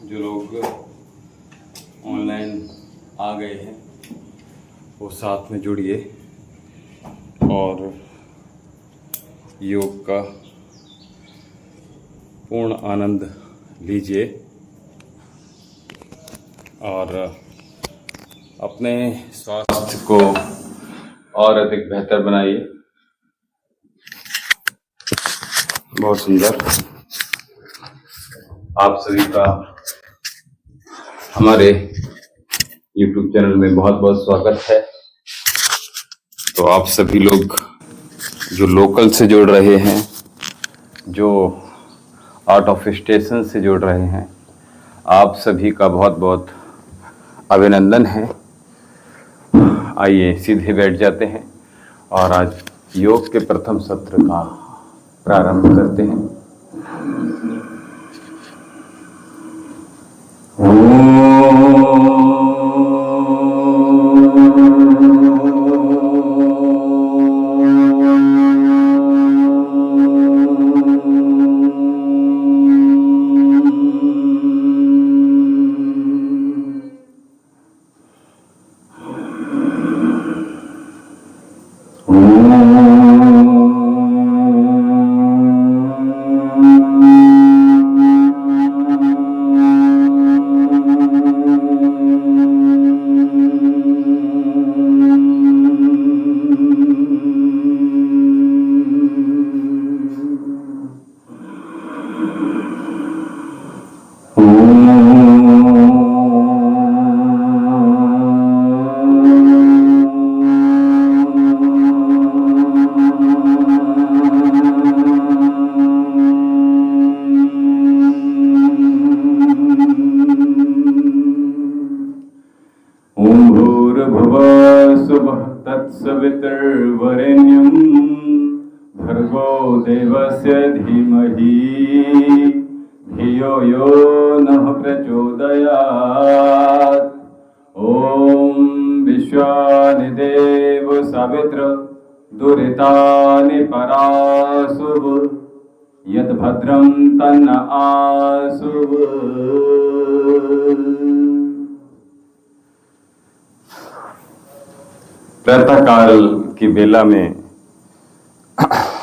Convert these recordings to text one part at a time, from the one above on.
जो लोग ऑनलाइन आ गए हैं वो साथ में जुड़िए और योग का पूर्ण आनंद लीजिए और अपने स्वास्थ्य को और अधिक बेहतर बनाइए। बहुत सुंदर। आप सभी का हमारे YouTube चैनल में बहुत बहुत स्वागत है। तो आप सभी लोग जो लोकल से जुड़ रहे हैं, जो आउट ऑफ स्टेशन से जुड़ रहे हैं, आप सभी का बहुत बहुत अभिनंदन है। आइए सीधे बैठ जाते हैं और आज योग के प्रथम सत्र का प्रारंभ करते हैं। तत्सवितुर्वरेण्यं भर्गो देवस्य धीमहि धियो यो नः प्रचोदयात्। ॐ विश्वानिदेव सावित्र दुरितानि परासुः यद्भद्रं तन्न आसुः। प्रातःकाल की बेला में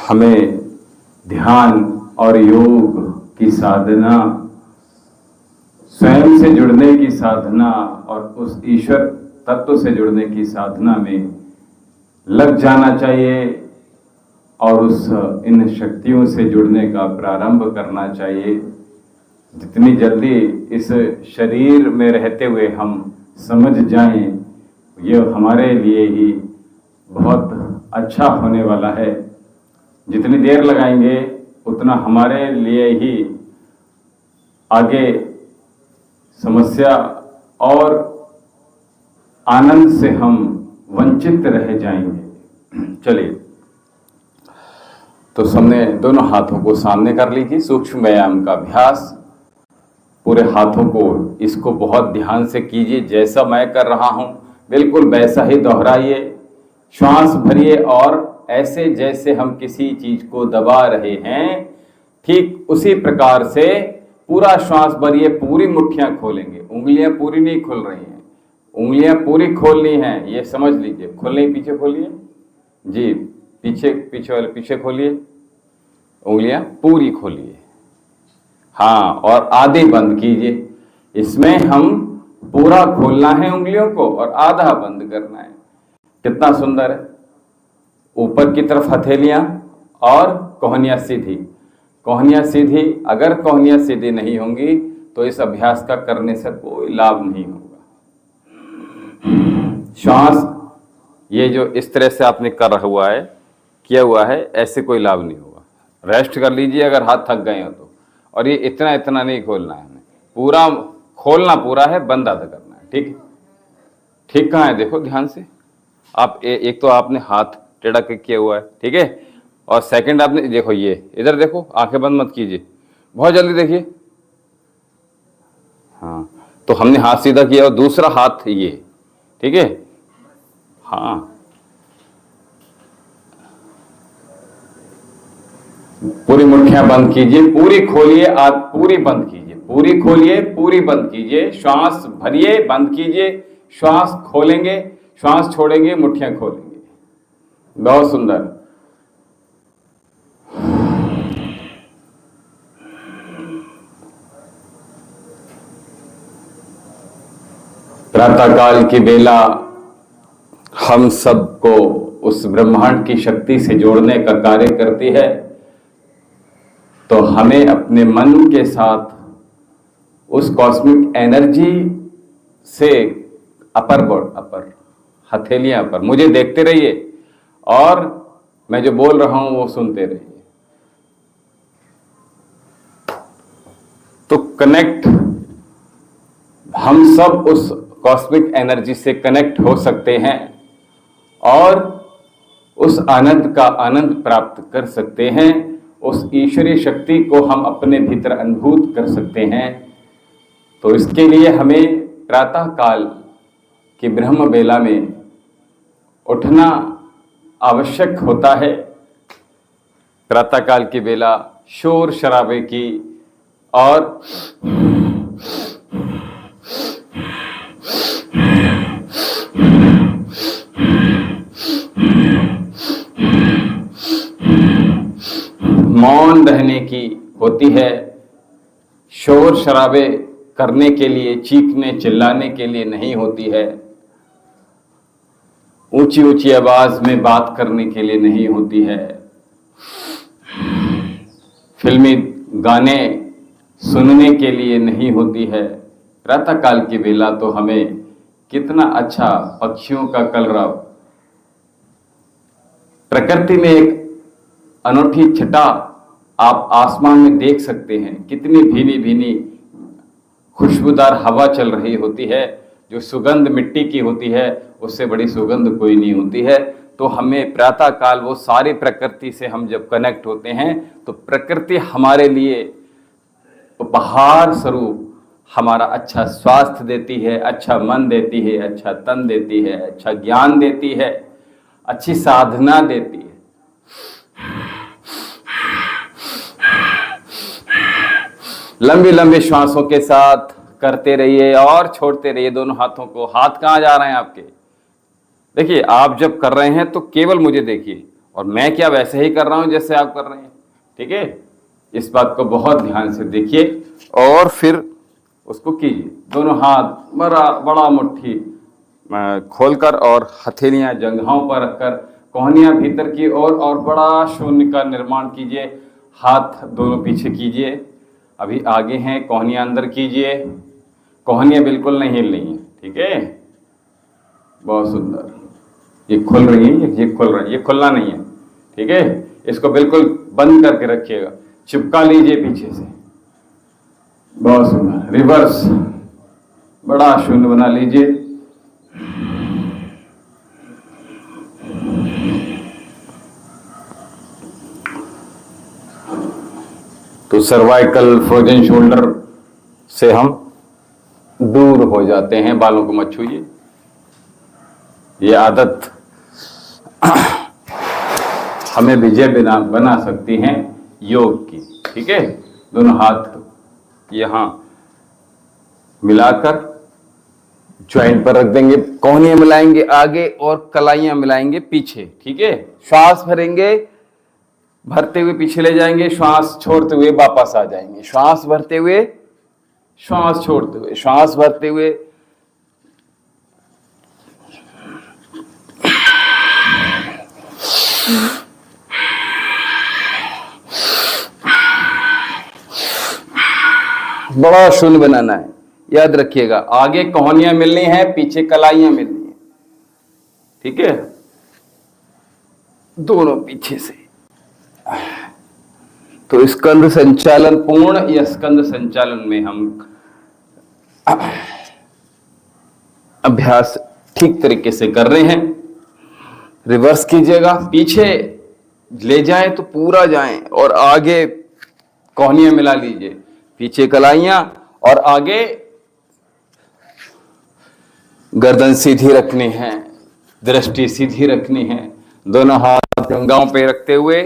हमें ध्यान और योग की साधना, स्वयं से जुड़ने की साधना और उस ईश्वर तत्व से जुड़ने की साधना में लग जाना चाहिए और उस इन शक्तियों से जुड़ने का प्रारंभ करना चाहिए। जितनी जल्दी इस शरीर में रहते हुए हम समझ जाएं, ये हमारे लिए ही बहुत अच्छा होने वाला है। जितनी देर लगाएंगे उतना हमारे लिए ही आगे समस्या और आनंद से हम वंचित रह जाएंगे। चलिए, तो हमने दोनों हाथों को सामने कर लीजिए। सूक्ष्म व्यायाम का अभ्यास पूरे हाथों को, इसको बहुत ध्यान से कीजिए। जैसा मैं कर रहा हूं बिल्कुल वैसा ही दोहराइए। श्वास भरिए और ऐसे जैसे हम किसी चीज को दबा रहे हैं, ठीक उसी प्रकार से पूरा श्वास भरिए। पूरी मुट्ठियां खोलेंगे, उंगलियां पूरी नहीं खुल रही हैं, उंगलियां पूरी खोलनी हैं, ये समझ लीजिए। खोलने पीछे खोलिए जी, पीछे पीछे वाले पीछे खोलिए, उंगलियां पूरी खोलिए। हाँ, और आधे बंद कीजिए। इसमें हम पूरा खोलना है उंगलियों को और आधा बंद करना है। कितना सुंदर है। ऊपर की तरफ हथेलियां और कोहनियां सीधी, कोहनियां सीधी। अगर कोहनियां सीधी नहीं होंगी तो इस अभ्यास का करने से कोई लाभ नहीं होगा। श्वास ये जो इस तरह से आपने कर हुआ है, किया हुआ है, ऐसे कोई लाभ नहीं होगा। रेस्ट कर लीजिए अगर हाथ थक गए हो तो। और ये इतना इतना नहीं खोलना है हमें, पूरा खोलना पूरा है, बंद आधा करना है। ठीक, ठीक कहाँ है देखो ध्यान से। आप एक तो आपने हाथ टेढ़ा किया हुआ है, ठीक है, और सेकंड आपने देखो ये इधर देखो, आंखें बंद मत कीजिए, बहुत जल्दी देखिए। हाँ, तो हमने हाथ सीधा किया और दूसरा हाथ ये, ठीक है। हाँ, पूरी मुट्ठियां बंद कीजिए, पूरी खोलिए, आप पूरी बंद कीजिए, पूरी खोलिए, पूरी बंद कीजिए, श्वास भरिए, बंद कीजिए, श्वास खोलेंगे, श्वास छोड़ेंगे, मुट्ठियां खोलेंगे। बहुत सुंदर। प्रातःकाल की बेला हम सबको उस ब्रह्मांड की शक्ति से जोड़ने का कार्य करती है। तो हमें अपने मन के साथ उस कॉस्मिक एनर्जी से अपर हथेलियां अपर, मुझे देखते रहिए और मैं जो बोल रहा हूं वो सुनते रहिए। तो कनेक्ट, हम सब उस कॉस्मिक एनर्जी से कनेक्ट हो सकते हैं और उस आनंद का आनंद प्राप्त कर सकते हैं। उस ईश्वरीय शक्ति को हम अपने भीतर अनुभूत कर सकते हैं। तो इसके लिए हमें प्रातः काल की ब्रह्म बेला में उठना आवश्यक होता है। प्रातः काल की बेला शोर शराबे की और मौन रहने की होती है। शोर शराबे करने के लिए, चीखने चिल्लाने के लिए नहीं होती है। ऊंची ऊंची आवाज में बात करने के लिए नहीं होती है। फिल्मी गाने सुनने के लिए नहीं होती है। प्रातः काल की बेला तो हमें कितना अच्छा पक्षियों का कलरव, प्रकृति में एक अनोखी छटा आप आसमान में देख सकते हैं। कितनी भीनी भीनी खुशबूदार हवा चल रही होती है, जो सुगंध मिट्टी की होती है, उससे बड़ी सुगंध कोई नहीं होती है। तो हमें प्रातः काल वो सारी प्रकृति से हम जब कनेक्ट होते हैं तो प्रकृति हमारे लिए उपहार स्वरूप हमारा अच्छा स्वास्थ्य देती है, अच्छा मन देती है, अच्छा तन देती है, अच्छा ज्ञान देती है, अच्छी साधना देती है। लंबी लंबी श्वासों के साथ करते रहिए और छोड़ते रहिए दोनों हाथों को। हाथ कहाँ जा रहे हैं आपके? देखिए, आप जब कर रहे हैं तो केवल मुझे देखिए और मैं क्या वैसे ही कर रहा हूं जैसे आप कर रहे हैं। ठीक है, इस बात को बहुत ध्यान से देखिए और फिर उसको कीजिए। दोनों हाथ बड़ा मुट्ठी खोलकर और हथेलियां जंघाओं पर रखकर कोहनियां भीतर की ओर और बड़ा शून्य का निर्माण कीजिए। हाथ दोनों पीछे कीजिए। अभी आगे हैं, कोहनियां अंदर कीजिए। कोहनियां बिल्कुल नहीं हिल रही हैं। ठीक है, बहुत सुंदर। ये खुल रही है, ये खुल रही है, ये खुलना नहीं है। ठीक है, इसको बिल्कुल बंद करके रखिएगा। चिपका लीजिए पीछे से। बहुत सुंदर। रिवर्स, बड़ा शून्य बना लीजिए। तो सर्वाइकल फ्रोजन शोल्डर से हम दूर हो जाते हैं। बालों को मत छूइए। ये आदत हमें विजय बना सकती हैं योग की। ठीक है, दोनों हाथ यहां मिलाकर ज्वाइंट पर रख देंगे। कोहनियां मिलाएंगे आगे और कलाइयां मिलाएंगे पीछे। ठीक है, श्वास भरेंगे, भरते हुए पीछे ले जाएंगे, श्वास छोड़ते हुए वापस आ जाएंगे। श्वास भरते हुए, श्वास छोड़ते हुए, श्वास भरते हुए। बड़ा शून्य बनाना है। याद रखिएगा, आगे कोहनियां मिलनी है, पीछे कलाइयां मिलनी है। ठीक है, दोनों पीछे से। तो स्कंद संचालन, पूर्ण या स्कंद संचालन में हम अभ्यास ठीक तरीके से कर रहे हैं। रिवर्स कीजिएगा, पीछे ले जाएं तो पूरा जाएं और आगे कोहनियां मिला लीजिए, पीछे कलाइयां और आगे गर्दन सीधी रखनी है, दृष्टि सीधी रखनी है। दोनों हाथ जंघाओं पे रखते हुए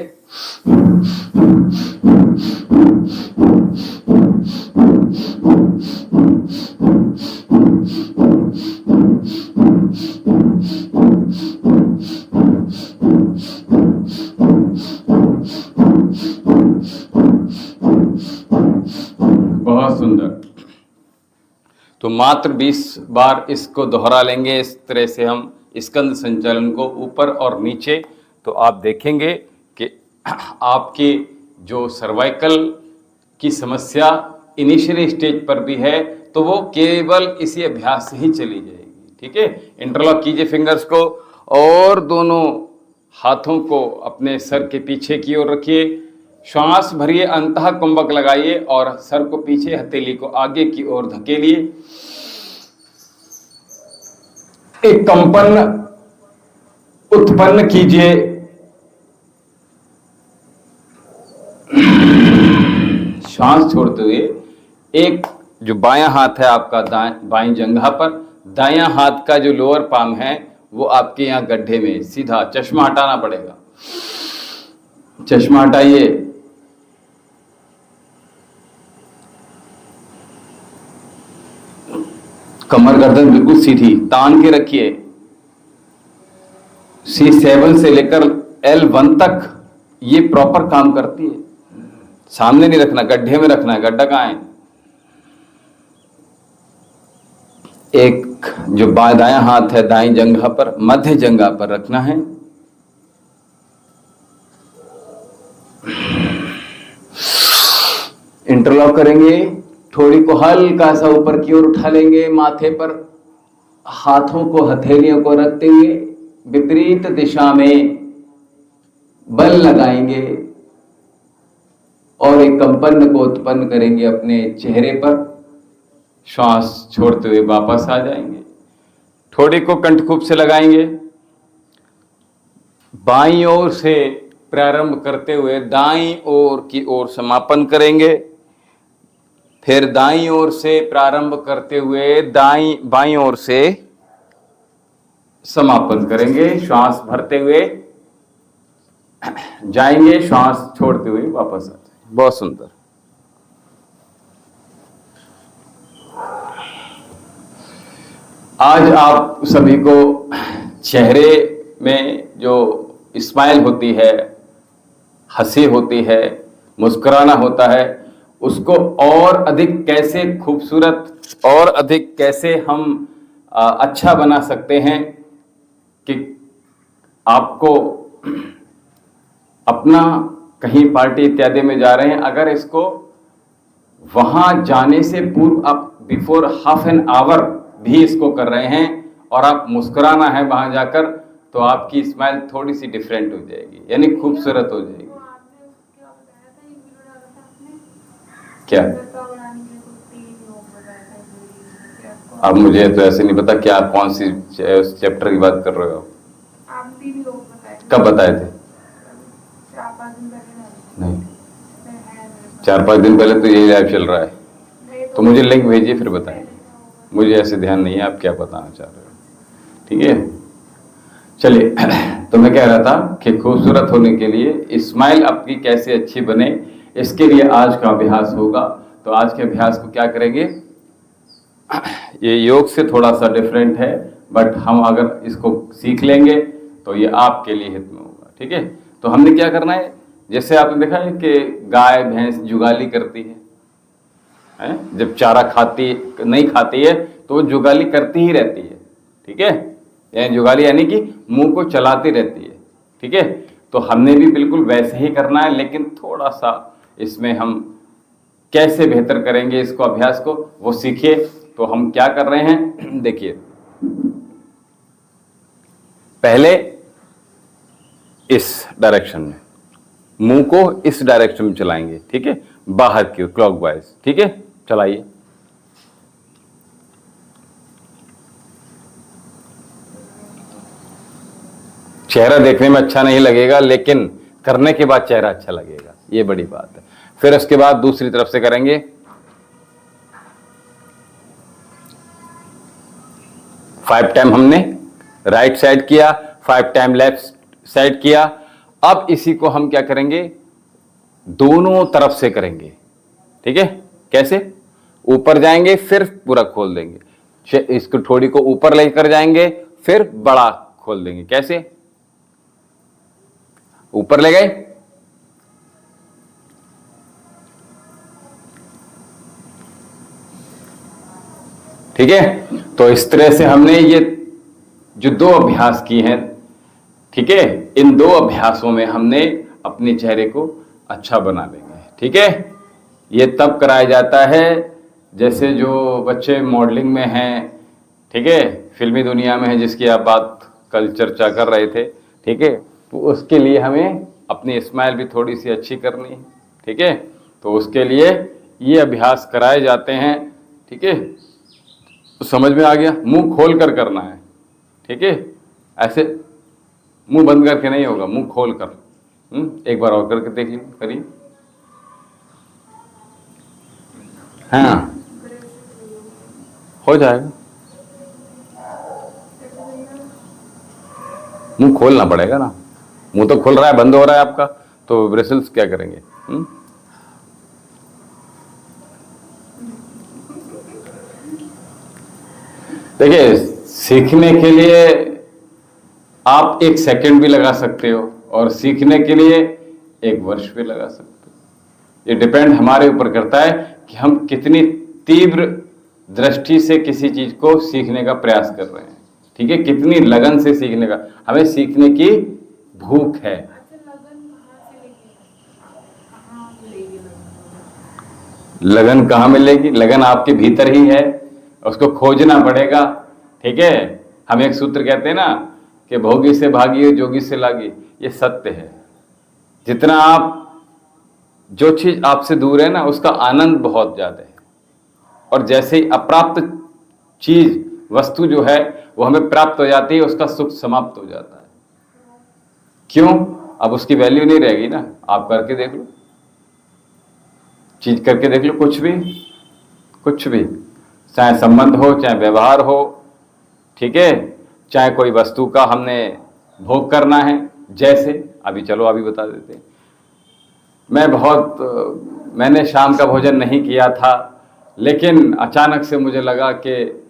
बहुत सुंदर। तो मात्र 20 बार इसको दोहरा लेंगे। इस तरह से हम स्कंद संचालन को ऊपर और नीचे, तो आप देखेंगे कि आपकी जो सर्वाइकल की समस्या इनिशियल स्टेज पर भी है तो वो केवल इसी अभ्यास से ही चली जाएगी। ठीक है, इंटरलॉक कीजिए फिंगर्स को और दोनों हाथों को अपने सर के पीछे की ओर रखिए। श्वास भरिए, अंतः कुंभक लगाइए और सर को पीछे, हथेली को आगे की ओर धकेलिए। एक कंपन उत्पन्न कीजिए। श्वास छोड़ते हुए एक जो बायां हाथ है आपका बाईं जंघा पर, दायां हाथ का जो लोअर पाम है वो आपके यहां गड्ढे में सीधा। चश्मा हटाना पड़ेगा, चश्मा हटाइए। कमर गर्दन बिल्कुल सीधी तान के रखिए। C7 से लेकर L1 तक ये प्रॉपर काम करती है। सामने नहीं रखना, गड्ढे में रखना है। गड्ढा कहां है? एक जो दायां हाथ है दाईं जंघा पर, मध्य जंघा पर रखना है। इंटरलॉक करेंगे। थोड़ी को हल्का सा ऊपर की ओर उठा लेंगे। माथे पर हाथों को, हथेलियों को रखते हुए विपरीत दिशा में बल लगाएंगे और एक कंपन को उत्पन्न करेंगे अपने चेहरे पर। श्वास छोड़ते हुए वापस आ जाएंगे। थोड़ी को कंठकूप से लगाएंगे। बाईं ओर से प्रारंभ करते हुए दाईं ओर की ओर समापन करेंगे। फिर दाईं ओर से प्रारंभ करते हुए बाईं ओर से समापन करेंगे। श्वास भरते हुए जाएंगे, श्वास छोड़ते हुए वापस आ जाएंगे। बहुत सुंदर। आज आप सभी को चेहरे में जो स्माइल होती है, हंसी होती है, मुस्कुराना होता है, उसको और अधिक कैसे खूबसूरत और अधिक कैसे हम अच्छा बना सकते हैं कि आपको अपना कहीं पार्टी इत्यादि में जा रहे हैं, अगर इसको वहां जाने से पूर्व आप बिफोर हाफ एन आवर भी इसको कर रहे हैं और आप मुस्कुराना है वहां जाकर, तो आपकी स्माइल थोड़ी सी डिफरेंट हो जाएगी, यानी खूबसूरत हो जाएगी। क्या? अब मुझे तो ऐसे नहीं पता क्या आप कौन सी चैप्टर की बात कर रहे हो। कब बताए थे? 4-5 दिन पहले। नहीं, 4-5 दिन पहले तो यही लाइव चल रहा है। तो मुझे लिंक भेजिए फिर बताएं। मुझे ऐसे ध्यान नहीं है आप क्या बताना चाह रहे हो। ठीक है, चलिए। तो मैं कह रहा था कि खूबसूरत होने के लिए स्माइल आपकी कैसे अच्छी बने, इसके लिए आज का अभ्यास होगा। तो आज के अभ्यास को क्या करेंगे, ये योग से थोड़ा सा डिफरेंट है, बट हम अगर इसको सीख लेंगे तो ये आपके लिए हित में होगा। ठीक है, तो हमने क्या करना है, जैसे आपने देखा है कि गाय भैंस जुगाली करती है, जब चारा नहीं खाती है तो वो जुगाली करती ही रहती है। ठीक है, यानी जुगाली यानी कि मुंह को चलाती रहती है। ठीक है, तो हमने भी बिल्कुल वैसे ही करना है, लेकिन थोड़ा सा इसमें हम कैसे बेहतर करेंगे इसको, अभ्यास को, वो सीखिए। तो हम क्या कर रहे हैं, देखिए, पहले इस डायरेक्शन में मुंह को इस डायरेक्शन में चलाएंगे। ठीक है, बाहर की ओर क्लॉकवाइज। ठीक है, चलाइए। चेहरा देखने में अच्छा नहीं लगेगा, लेकिन करने के बाद चेहरा अच्छा लगेगा, ये बड़ी बात है। फिर उसके बाद दूसरी तरफ से करेंगे। 5 टाइम हमने राइट साइड किया, 5 टाइम लेफ्ट साइड किया। अब इसी को हम क्या करेंगे, दोनों तरफ से करेंगे। ठीक है, कैसे? ऊपर जाएंगे फिर पूरा खोल देंगे, इसको थोड़ी को ऊपर लेकर जाएंगे फिर बड़ा खोल देंगे। कैसे? ऊपर ले गए, ठीक है। तो इस तरह से हमने ये जो दो अभ्यास किए हैं, ठीक है, इन दो अभ्यासों में हमने अपने चेहरे को अच्छा बना लेंगे। ठीक है, ये तब कराया जाता है जैसे जो बच्चे मॉडलिंग में हैं, ठीक है, फिल्मी दुनिया में है, जिसकी आप बात कल चर्चा कर रहे थे। ठीक है, तो उसके लिए हमें अपनी स्माइल भी थोड़ी सी अच्छी करनी है। ठीक है, तो उसके लिए ये अभ्यास कराए जाते हैं। ठीक है, तो समझ में आ गया? मुंह खोल कर करना है। ठीक है, ऐसे मुंह बंद करके नहीं होगा, मुंह खोल कर। एक बार और करके देख लीजिए, करिए। हाँ, हो जाएगा। मुंह खोलना पड़ेगा ना, मुंह तो खुल रहा है, बंद हो रहा है आपका, तो ब्रेसल्स क्या करेंगे? देखिए, सीखने के लिए आप 1 सेकंड भी लगा सकते हो और सीखने के लिए 1 वर्ष भी लगा सकते हो। ये डिपेंड हमारे ऊपर करता है कि हम कितनी तीव्र दृष्टि से किसी चीज को सीखने का प्रयास कर रहे हैं। ठीक है, कितनी लगन से सीखने का, हमें सीखने की भूख है। लगन कहाँ मिलेगी? लगन आपके भीतर ही है, उसको खोजना पड़ेगा। ठीक है, हम एक सूत्र कहते हैं ना कि भोगी से भागी जोगी से लागी, ये सत्य है। जितना आप, जो चीज आपसे दूर है ना, उसका आनंद बहुत ज्यादा है, और जैसे ही अप्राप्त चीज, वस्तु जो है वो हमें प्राप्त हो जाती है, उसका सुख समाप्त हो जाता है। क्यों? अब उसकी वैल्यू नहीं रहेगी ना। आप करके देख लो, चीज करके देख लो, कुछ भी, चाहे संबंध हो, चाहे व्यवहार हो, ठीक है, चाहे कोई वस्तु का हमने भोग करना है। जैसे अभी, चलो अभी बता देते हैं। मैंने शाम का भोजन नहीं किया था, लेकिन अचानक से मुझे लगा कि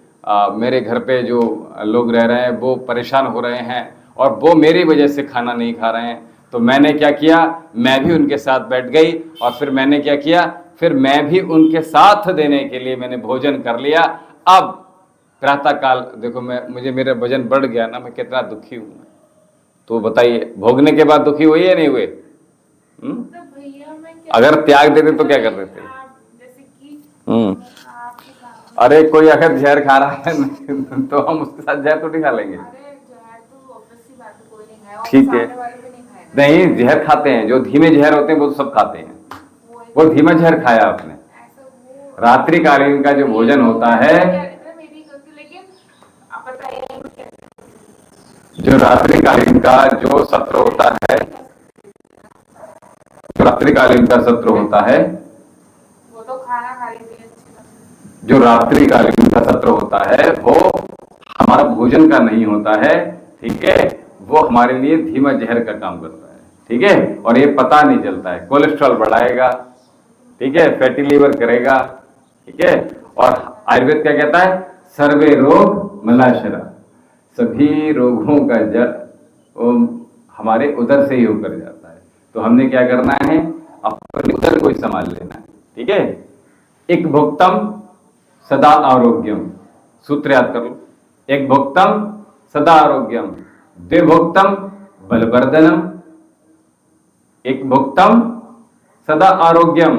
मेरे घर पे जो लोग रह रहे हैं वो परेशान हो रहे हैं और वो मेरी वजह से खाना नहीं खा रहे हैं। तो मैंने क्या किया, मैं भी उनके साथ बैठ गई, और फिर मैंने क्या किया, फिर मैं भी उनके साथ देने के लिए मैंने भोजन कर लिया। अब प्रातः काल देखो, मुझे मेरा वजन बढ़ गया ना, मैं कितना दुखी हूँ। तो बताइए, भोगने के बाद दुखी हुए या नहीं हुए? अगर त्याग देते तो क्या कर देते? अरे कोई अगर जहर खा रहा है तो हम उसके साथ जहर तो नहीं खा लेंगे। ठीक है, नहीं, जहर खाते हैं, जो धीमे जहर होते हैं वो तो सब खाते हैं। वो धीमा जहर खाया आपने। रात्रिकालीन का जो भोजन होता है, जो रात्रिकालीन का जो सत्र होता है, जो रात्रिकालीन का सत्र होता है, वो तो खाना खा रही थी। जो रात्रिकालीन का सत्र होता है वो हमारा भोजन का नहीं होता है। ठीक है, वो हमारे लिए धीमा जहर का काम करता है। ठीक है, और ये पता नहीं चलता है, कोलेस्ट्रॉल बढ़ाएगा, ठीक है, फैटी लीवर करेगा। ठीक है, और आयुर्वेद क्या कहता है, सर्वे रोग मलाशरा, सभी रोगों का जड़ हमारे उदर से ही होकर जाता है। तो हमने क्या करना है, अपने उदर को ही संभाल लेना है। ठीक है, एक भुक्तम सदा आरोग्यम, सूत्र याद कर लो। एक भुक्तम सदा आरोग्यम, द्विभुक्तम बलवर्धनम। एक भुक्तम सदा आरोग्यम,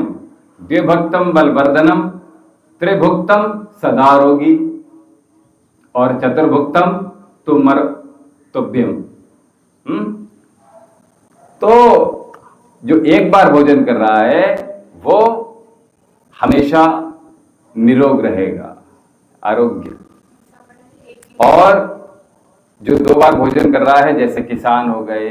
द्विभुक्तम बलवर्धनम, त्रिभुक्तम सदा रोगी, और चतुर्भुक्तम तुभ्यम। तो जो एक बार भोजन कर रहा है वो हमेशा निरोग रहेगा, आरोग्य। और जो 2 बार भोजन कर रहा है, जैसे किसान हो गए,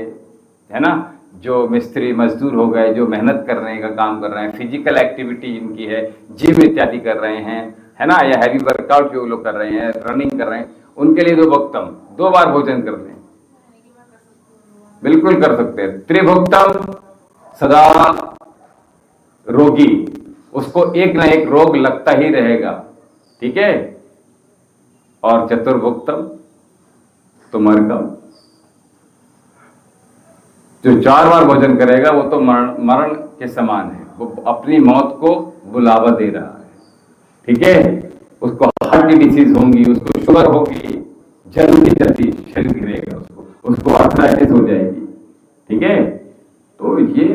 है ना, जो मिस्त्री मजदूर हो गए, जो मेहनत करने का काम कर रहे हैं, फिजिकल एक्टिविटी जिनकी है, जिम इत्यादि कर रहे हैं, है ना, या हैवी वर्कआउट जो लोग कर रहे हैं, रनिंग कर रहे हैं, उनके लिए 2 भुक्तम, 2 बार भोजन कर रहे हैं, बिल्कुल कर सकते हैं। त्रिभुक्तम सदा रोगी, उसको एक ना एक रोग लगता ही रहेगा, ठीक है। और चतुर्भुक्तम तुमर्कम, जो 4 बार भोजन करेगा वो तो मरण के समान है, वो अपनी मौत को बुलावा दे रहा है, ठीक है। उसको हार्ट की डिसीज होंगी, उसको शुगर होगी, जल्दी जल्दी शरीर गिरेगा, उसको आर्थराइटिस हो जाएगी, ठीक है। तो ये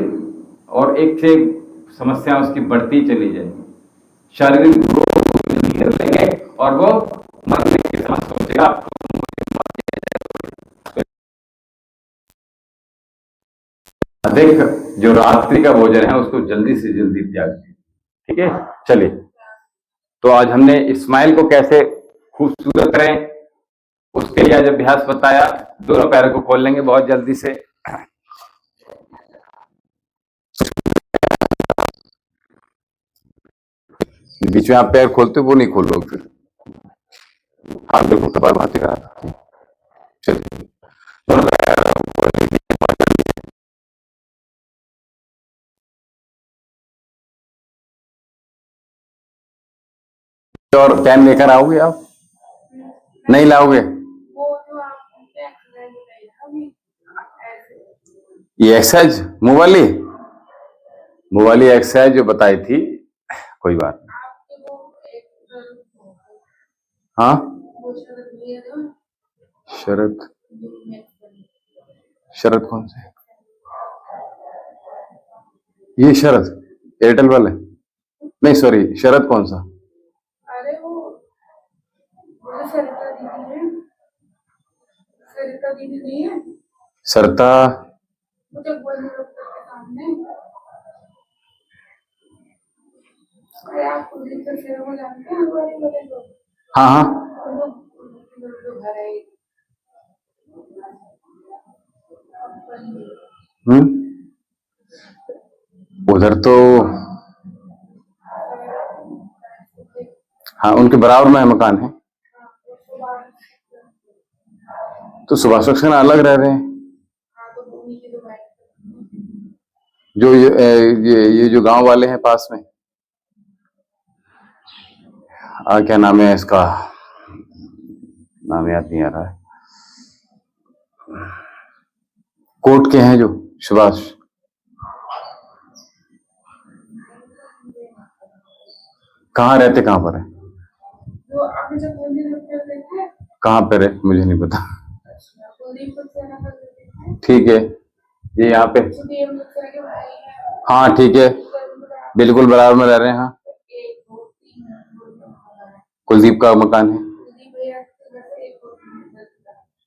और एक से समस्या उसकी बढ़ती चली जाएगी, शारीरिक रोग घेर लेंगे और वो मरने के समान सोचेगा। अधिक जो रात्रि का भोजन है उसको जल्दी से जल्दी त्यागिए, ठीक है। चलिए, तो आज हमने स्माइल को कैसे खूबसूरत करें उसके लिए आज अभ्यास बताया। दोनों पैरों को खोल लेंगे बहुत जल्दी से, बीच में आप पैर खोलते हो वो नहीं खोल लोगे, फिर हाथ देखो कपाल भाती का। चलिए, दोनों पैर खोल लीजिए। और पेन लेकर आओगे आप? नहीं लाओगे? ये एक्सरसाइज मुंह वाली एक्सरसाइज जो बताई थी, कोई बात नहीं। हाँ, शरद, शरद कौन से? ये शरद एयरटेल वाले? नहीं सॉरी, शरद कौन सा? अरे वो सरिता दीदी है, सरिता दीदी नहीं है? सरता मुझे बोलने डॉक्टर के सामने। अरे आप कुलदीप सर को जानते हैं हमारे बड़े लोग? हाँ हाँ, जो घर है उधर तो हाँ, उनके बराबर में मकान है। तो सुभाष सक्सेना अलग रह रहे हैं। जो ये जो गांव वाले हैं पास में, क्या नाम है इसका, नाम याद नहीं आ रहा है, कोर्ट के हैं जो सुभाष, कहाँ रहते, कहाँ पर है, कहाँ पर है मुझे नहीं पता। ठीक है, ये यहाँ पे, हाँ ठीक है, बिल्कुल बराबर में रह रहे हैं। हाँ, कुलदीप का मकान है।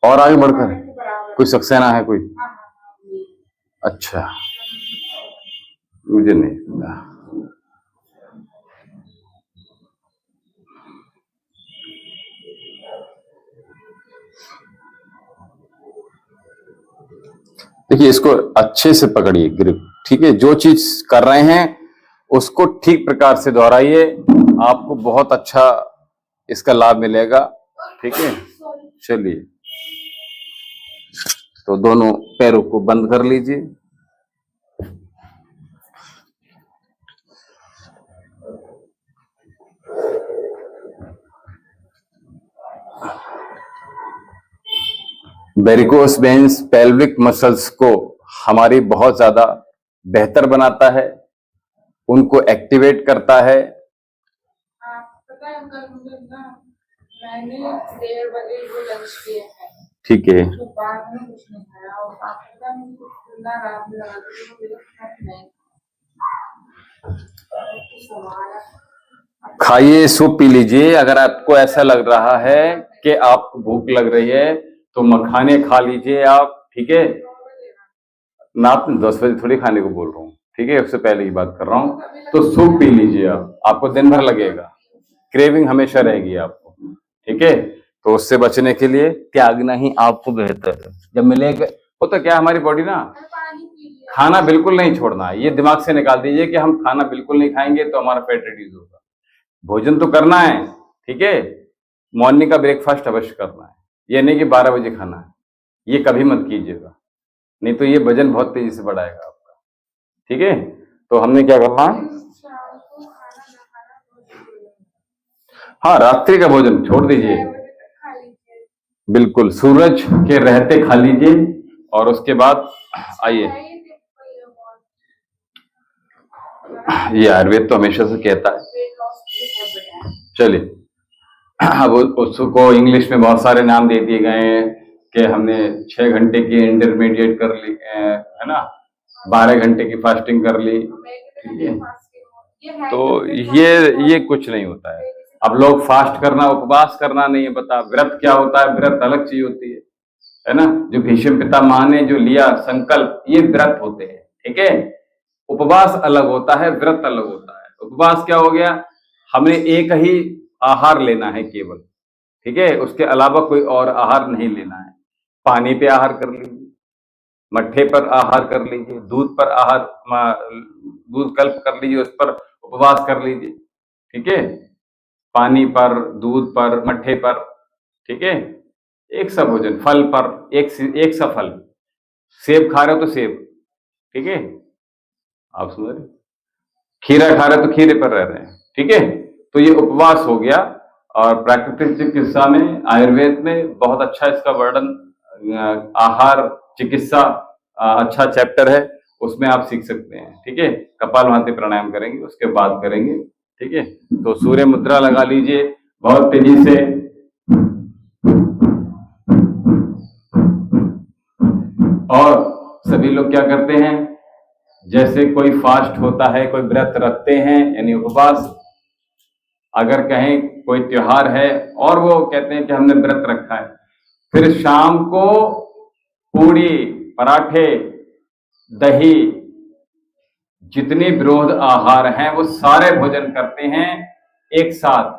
और आगे बढ़कर कोई सक्सेना है कोई? अच्छा, मुझे नहीं पता। देखिए, इसको अच्छे से पकड़िए ग्रिप, ठीक है। जो चीज कर रहे हैं उसको ठीक प्रकार से दोहराइए, आपको बहुत अच्छा इसका लाभ मिलेगा, ठीक है। चलिए, तो दोनों पैरों को बंद कर लीजिए। वेरिकोस वेन्स पेल्विक मसल्स को हमारी बहुत ज्यादा बेहतर बनाता है, उनको एक्टिवेट करता है। पता है अंकल, मुझे ना मैंने 1:30 बजे वो लंच किया है, ठीक है। तो बाद में कुछ नहीं खाया और पता नहीं कुछ ना रात में लगा तो मुझे नहीं खाइए, सूप पी लीजिए। अगर आपको ऐसा लग रहा है कि आपको भूख लग रही है तो मखाने खा लीजिए आप, ठीक है। मैं आपने 10 बजे थोड़ी खाने को बोल रहा हूँ, ठीक है, उससे पहले की बात कर रहा हूँ। तो सूप पी लीजिए आप, आपको दिन भर लगेगा, क्रेविंग हमेशा रहेगी आपको, ठीक है। तो उससे बचने के लिए त्यागना ही आपको बेहतर है। जब मिलेगा वो तो क्या, हमारी बॉडी ना, खाना बिल्कुल नहीं छोड़ना है, ये दिमाग से निकाल दीजिए कि हम खाना बिल्कुल नहीं खाएंगे तो हमारा फैट रिड्यूस होगा। भोजन तो करना है, ठीक है, मॉर्निंग का ब्रेकफास्ट अवश्य करना है, ये नहीं कि 12 बजे खाना है, ये कभी मत कीजिएगा, नहीं तो ये वजन बहुत तेजी से बढ़ाएगा आपका, ठीक है। तो हमने क्या करना है, शाम को खाना ना खाना बहुत जरूरी है। हाँ रात्रि का भोजन छोड़ दीजिए, 6 बजे तक खा लीजिए। बिल्कुल सूरज के रहते खा लीजिए और उसके बाद आइए। है ये सिंपल है बहुत। ये आयुर्वेद तो हमेशा से कहता है। वेट लॉस के लिए बहुत बढ़िया है। चलिए, अब उसको इंग्लिश में बहुत सारे नाम दे दिए गए हैं कि हमने 6 घंटे की इंटरमीडिएट कर ली है ना, 12 घंटे की फास्टिंग कर ली, मैं कितने ठीक है। दिन फास्टिंग हो, ये है तो intermittent ये कुछ नहीं होता है। अब लोग फास्ट करना उपवास करना नहीं है पता, व्रत क्या होता है, व्रत अलग चीज होती है ना। जो भीष्म पितामह ने जो लिया संकल्प, ये व्रत होते हैं, ठीक है। उपवास अलग होता है, व्रत अलग होता है। उपवास क्या हो गया, हमने एक ही आहार लेना है केवल, ठीक है, उसके अलावा कोई और आहार नहीं लेना है। पानी पे आहार कर लीजिए, मट्ठे पर आहार कर लीजिए, दूध पर आहार, दूध कल्प कर लीजिए, उस पर उपवास कर लीजिए, ठीक है। पानी पर, दूध पर, मट्ठे पर, ठीक है। एक सा भोजन, फल पर एक सा फल, सेब खा रहे हो तो सेब, ठीक है, आप समझ रहे, खीरा खा रहे हो तो खीरे पर रह रहे हैं, ठीक है। तो ये उपवास हो गया। और प्राकृतिक चिकित्सा में, आयुर्वेद में बहुत अच्छा इसका वर्णन, आहार चिकित्सा अच्छा चैप्टर है, उसमें आप सीख सकते हैं, ठीक है। कपालभाति प्राणायाम करेंगे, उसके बाद करेंगे, ठीक है। तो सूर्य मुद्रा लगा लीजिए बहुत तेजी से, और सभी लोग क्या करते हैं, जैसे कोई फास्ट होता है, कोई व्रत रखते हैं यानी उपवास, अगर कहें कोई त्योहार है और वो कहते हैं कि हमने व्रत रखा है, फिर शाम को पूड़ी, पराठे, दही, जितने विरोध आहार हैं वो सारे भोजन करते हैं एक साथ।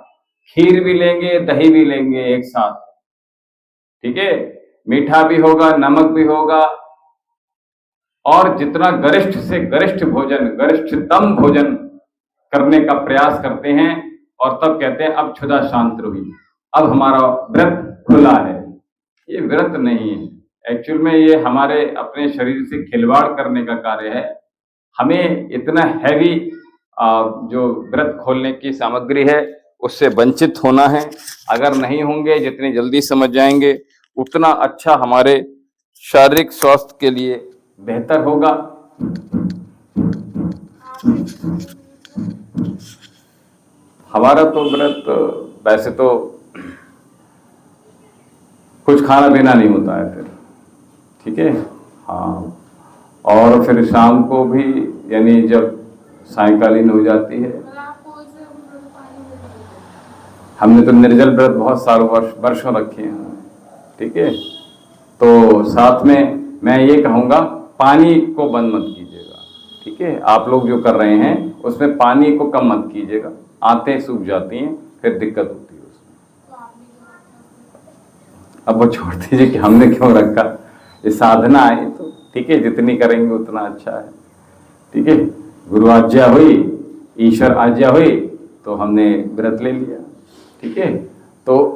खीर भी लेंगे, दही भी लेंगे एक साथ, ठीक है। मीठा भी होगा, नमक भी होगा, और जितना गरिष्ठ से गरिष्ठ भोजन, गरिष्ठतम भोजन करने का प्रयास करते हैं, और तब कहते हैं अब क्षुधा शांत रही, अब हमारा व्रत खुला है। ये व्रत नहीं है, एक्चुअल में ये हमारे अपने शरीर से खिलवाड़ करने का कार्य है। हमें इतना हैवी जो व्रत खोलने की सामग्री है उससे वंचित होना है। अगर नहीं होंगे, जितनी जल्दी समझ जाएंगे उतना अच्छा हमारे शारीरिक स्वास्थ्य के लिए बेहतर होगा। हमारा तो व्रत वैसे तो कुछ खाना पीना नहीं होता है फिर, ठीक है, हाँ। और फिर शाम को भी, यानी जब सायंकालीन हो जाती है, हमने तो निर्जल व्रत बहुत सालों वर्षों रखे हैं, ठीक है। तो साथ में मैं ये कहूँगा, पानी को बंद मत कीजिएगा, ठीक है। आप लोग जो कर रहे हैं उसमें पानी को कम मत कीजिएगा, आंतें सूख जाती हैं, फिर दिक्कत होती है उसमें। अब वो छोड़ दीजिए कि हमने क्यों रखा, ये साधना है तो ठीक है, जितनी करेंगे उतना अच्छा है, ठीक है। गुरु आज्ञा हुई, ईश्वर आज्ञा हुई, तो हमने व्रत ले लिया, ठीक है। तो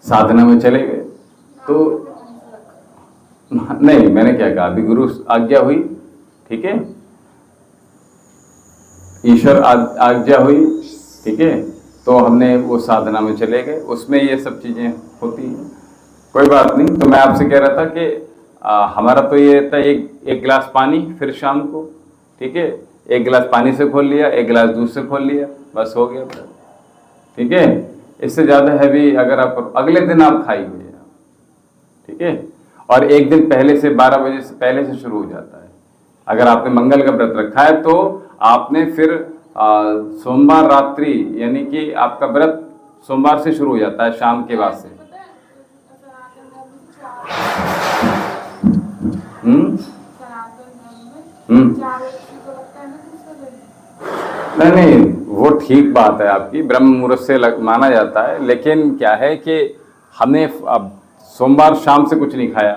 साधना में चले गए तो नहीं, मैंने क्या कहा, अभी गुरु आज्ञा हुई, ठीक है, ईश्वर आज्ञा हुई, ठीक है, तो हमने वो साधना में चले गए, उसमें ये सब चीजें होती हैं, कोई बात नहीं। तो मैं आपसे कह रहा था कि हमारा तो ये था, एक गिलास पानी फिर शाम को, ठीक है, एक गिलास पानी से खोल लिया, एक गिलास दूध से खोल लिया, बस हो गया, ठीक है। इससे ज़्यादा हैवी अगर आप अगले दिन आप खाइए, ठीक है। और एक दिन पहले से 12 बजे से पहले से शुरू हो जाता है। अगर आपने मंगल का व्रत रखा है तो आपने फिर सोमवार रात्रि, यानी कि आपका व्रत सोमवार से शुरू हो जाता है, शाम के बाद से। नहीं, वो ठीक बात है आपकी, ब्रह्म मुहूर्त से माना जाता है, लेकिन क्या है कि हमने अब सोमवार शाम से कुछ नहीं खाया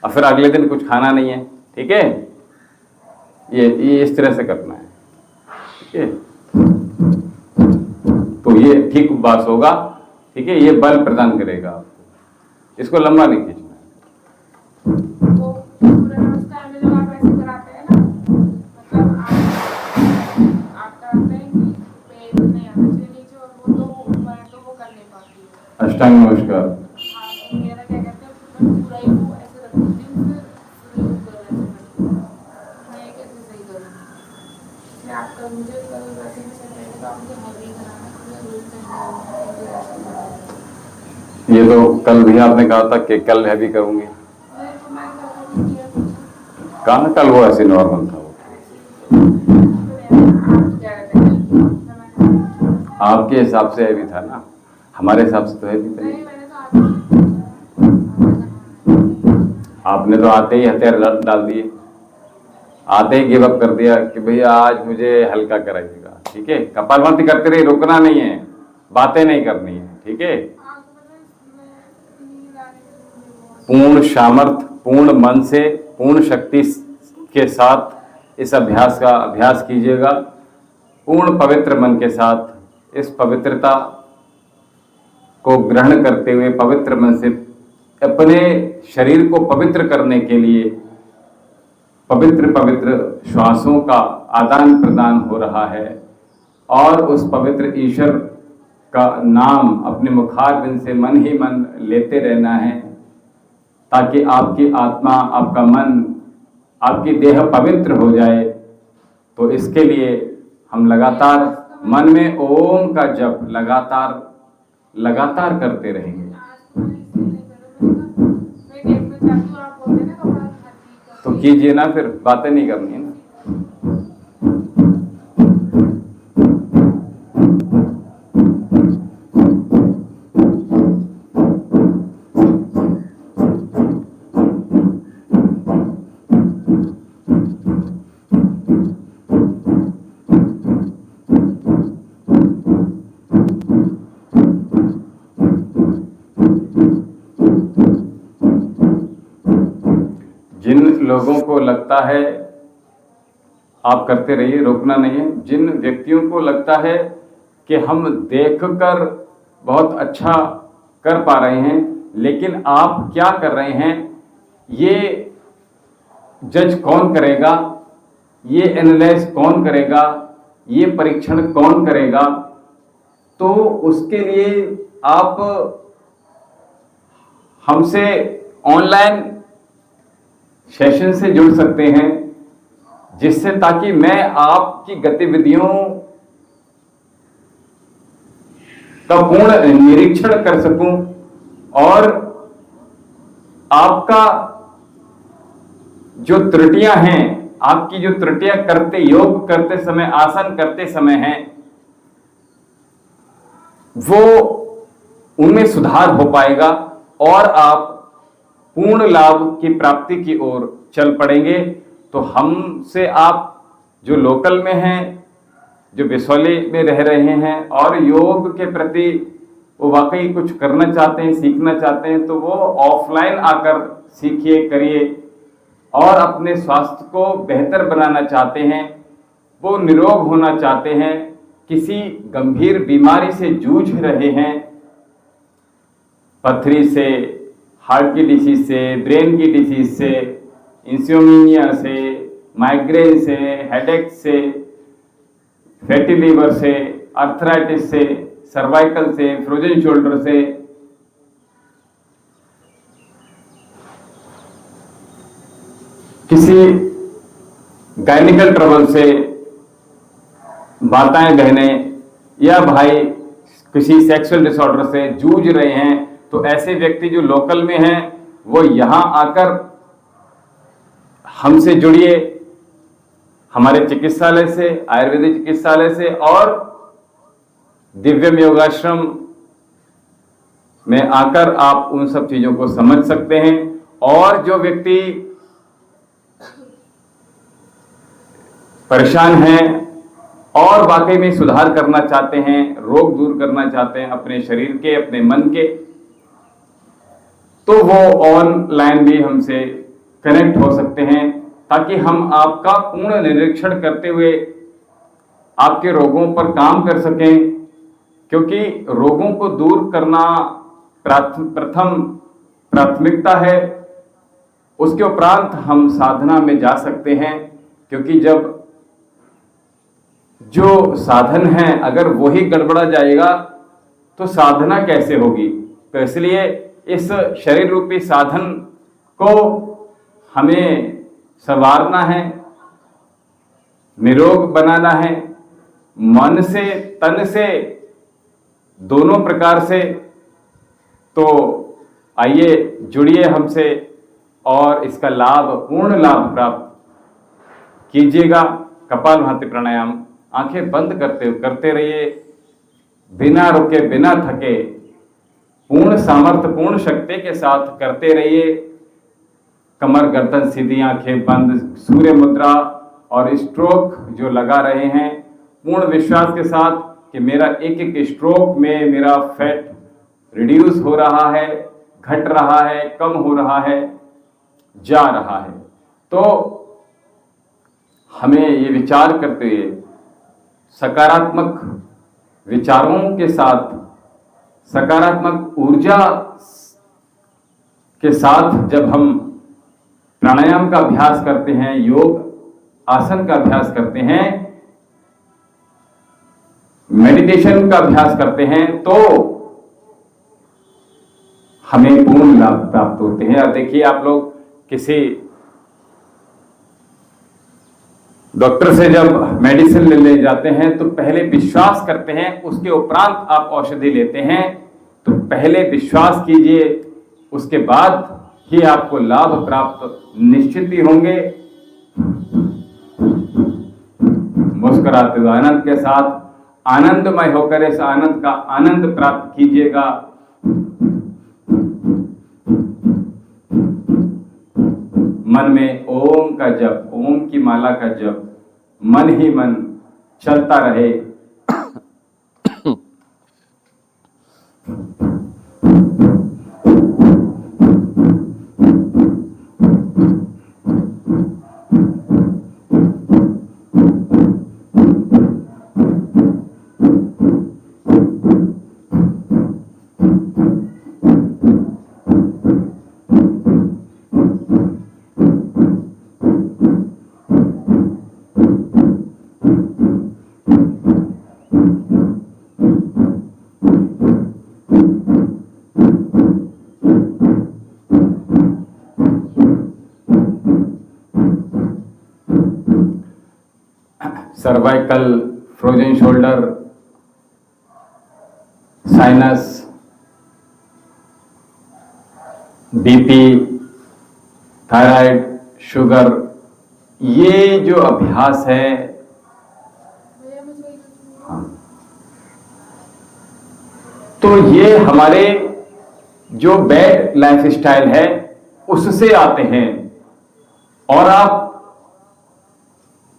और फिर अगले दिन कुछ खाना नहीं है, ठीक है। ये इस तरह से करना है, ठीक है। तो ये ठीक उपवास होगा, ठीक है, ये बल प्रदान करेगा आपको, इसको लंबा नहीं खींचना है। ये तो कल भी आपने कहा था कि कल है भी करूंगी। मैं तो मैं कल नहीं किया था। कहा कल वो ऐसे नॉर्मल था वो। आप क्या कहते आपके हिसाब से हैवी था ना, हमारे हिसाब से तो हैवी था नहीं, नहीं। मैंने तो आपने तो आते ही हथियार डाल दिए, आते ही गिव अप कर दिया कि भैया आज मुझे हल्का कराइएगा। ठीक है, कपालभाति करते रहिए, रुकना नहीं है, बातें नहीं करनी है। ठीक है, पूर्ण सामर्थ्य, पूर्ण मन से, पूर्ण शक्ति के साथ इस अभ्यास का अभ्यास कीजिएगा। पूर्ण पवित्र मन के साथ इस पवित्रता को ग्रहण करते हुए पवित्र मन से अपने शरीर को पवित्र करने के लिए पवित्र पवित्र श्वासों का आदान प्रदान हो रहा है और उस पवित्र ईश्वर का नाम अपने मुखारबिंद से मन ही मन लेते रहना है, ताकि आपकी आत्मा, आपका मन, आपकी देह पवित्र हो जाए। तो इसके लिए हम लगातार मन में ओम का जप लगातार करते रहेंगे। तो कीजिए ना, फिर बातें नहीं करनी है ना। जिन लोगों को लगता है, आप करते रहिए, रोकना नहीं है। जिन व्यक्तियों को लगता है कि हम देखकर बहुत अच्छा कर पा रहे हैं, लेकिन आप क्या कर रहे हैं ये जज कौन करेगा, ये एनालाइज कौन करेगा, ये परीक्षण कौन करेगा, तो उसके लिए आप हमसे ऑनलाइन सेशन से जुड़ सकते हैं, जिससे ताकि मैं आपकी गतिविधियों का पूर्ण निरीक्षण कर सकूं और आपका जो त्रुटियां हैं, आपकी जो त्रुटियां करते, योग करते समय, आसन करते समय हैं, वो उनमें सुधार हो पाएगा और आप पूर्ण लाभ की प्राप्ति की ओर चल पड़ेंगे। तो हमसे आप जो लोकल में हैं, जो बिसौली में रह रहे हैं और योग के प्रति वो वाकई कुछ करना चाहते हैं, सीखना चाहते हैं, तो वो ऑफलाइन आकर सीखिए, करिए और अपने स्वास्थ्य को बेहतर बनाना चाहते हैं, वो निरोग होना चाहते हैं, किसी गंभीर बीमारी से जूझ रहे हैं, पथरी से, हार्ट की डिसीज से, ब्रेन की डिसीज से, इंसोम्निया से, माइग्रेन से, हेडेक से, फैटी लीवर से, अर्थराइटिस से, सर्वाइकल से, फ्रोजन शोल्डर से, किसी गायनिकल ट्रबल से, माताएं बहनें या भाई किसी सेक्सुअल डिसऑर्डर से जूझ रहे हैं, तो ऐसे व्यक्ति जो लोकल में हैं वो यहां आकर हमसे जुड़िए, हमारे चिकित्सालय से, आयुर्वेदिक चिकित्सालय से और दिव्यम योगाश्रम में आकर आप उन सब चीजों को समझ सकते हैं। और जो व्यक्ति परेशान हैं और वाकई में सुधार करना चाहते हैं, रोग दूर करना चाहते हैं अपने शरीर के, अपने मन के, तो वो ऑनलाइन भी हमसे कनेक्ट हो सकते हैं, ताकि हम आपका पूर्ण निरीक्षण करते हुए आपके रोगों पर काम कर सकें। क्योंकि रोगों को दूर करना प्रथम प्राथमिकता है, उसके उपरांत हम साधना में जा सकते हैं। क्योंकि जब जो साधन है अगर वही गड़बड़ा जाएगा तो साधना कैसे होगी। तो इसलिए इस शरीर रूपी साधन को हमें संवारना है, निरोग बनाना है, मन से, तन से, दोनों प्रकार से तो आइए जुड़िए हमसे और इसका लाभ, पूर्ण लाभ प्राप्त कीजिएगा। कपालभाति प्राणायाम आंखें बंद करते रहिए, बिना रुके बिना थके, पूर्ण सामर्थ्य पूर्ण शक्ति के साथ करते रहिए। कमर गर्दन सीधी, आंखें बंद, सूर्य मुद्रा और स्ट्रोक जो लगा रहे हैं, पूर्ण विश्वास के साथ कि मेरा एक एक स्ट्रोक में मेरा फैट रिड्यूस हो रहा है, घट रहा है, कम हो रहा है, जा रहा है। तो हमें ये विचार करते हुए सकारात्मक विचारों के साथ, सकारात्मक ऊर्जा के साथ जब हम प्राणायाम का अभ्यास करते हैं, योग आसन का अभ्यास करते हैं, मेडिटेशन का अभ्यास करते हैं, तो हमें पूर्ण लाभ प्राप्त होते हैं। अब देखिए, आप लोग किसी डॉक्टर से जब मेडिसिन ले जाते हैं तो पहले विश्वास करते हैं, उसके उपरांत आप औषधि लेते हैं। तो पहले विश्वास कीजिए, उसके बाद ही आपको लाभ प्राप्त निश्चित ही होंगे। मुस्कुराते हुए आनंद के साथ, आनंदमय होकर इस आनंद का आनंद प्राप्त कीजिएगा। मन में ओम का जप, ओम की माला का जप मन ही मन चलता रहे। Cervical, frozen shoulder, sinus, BP, thyroid, sugar, ये जो अभ्यास है, हाँ, तो ये हमारे जो बैड लाइफस्टाइल है उससे आते हैं। और आप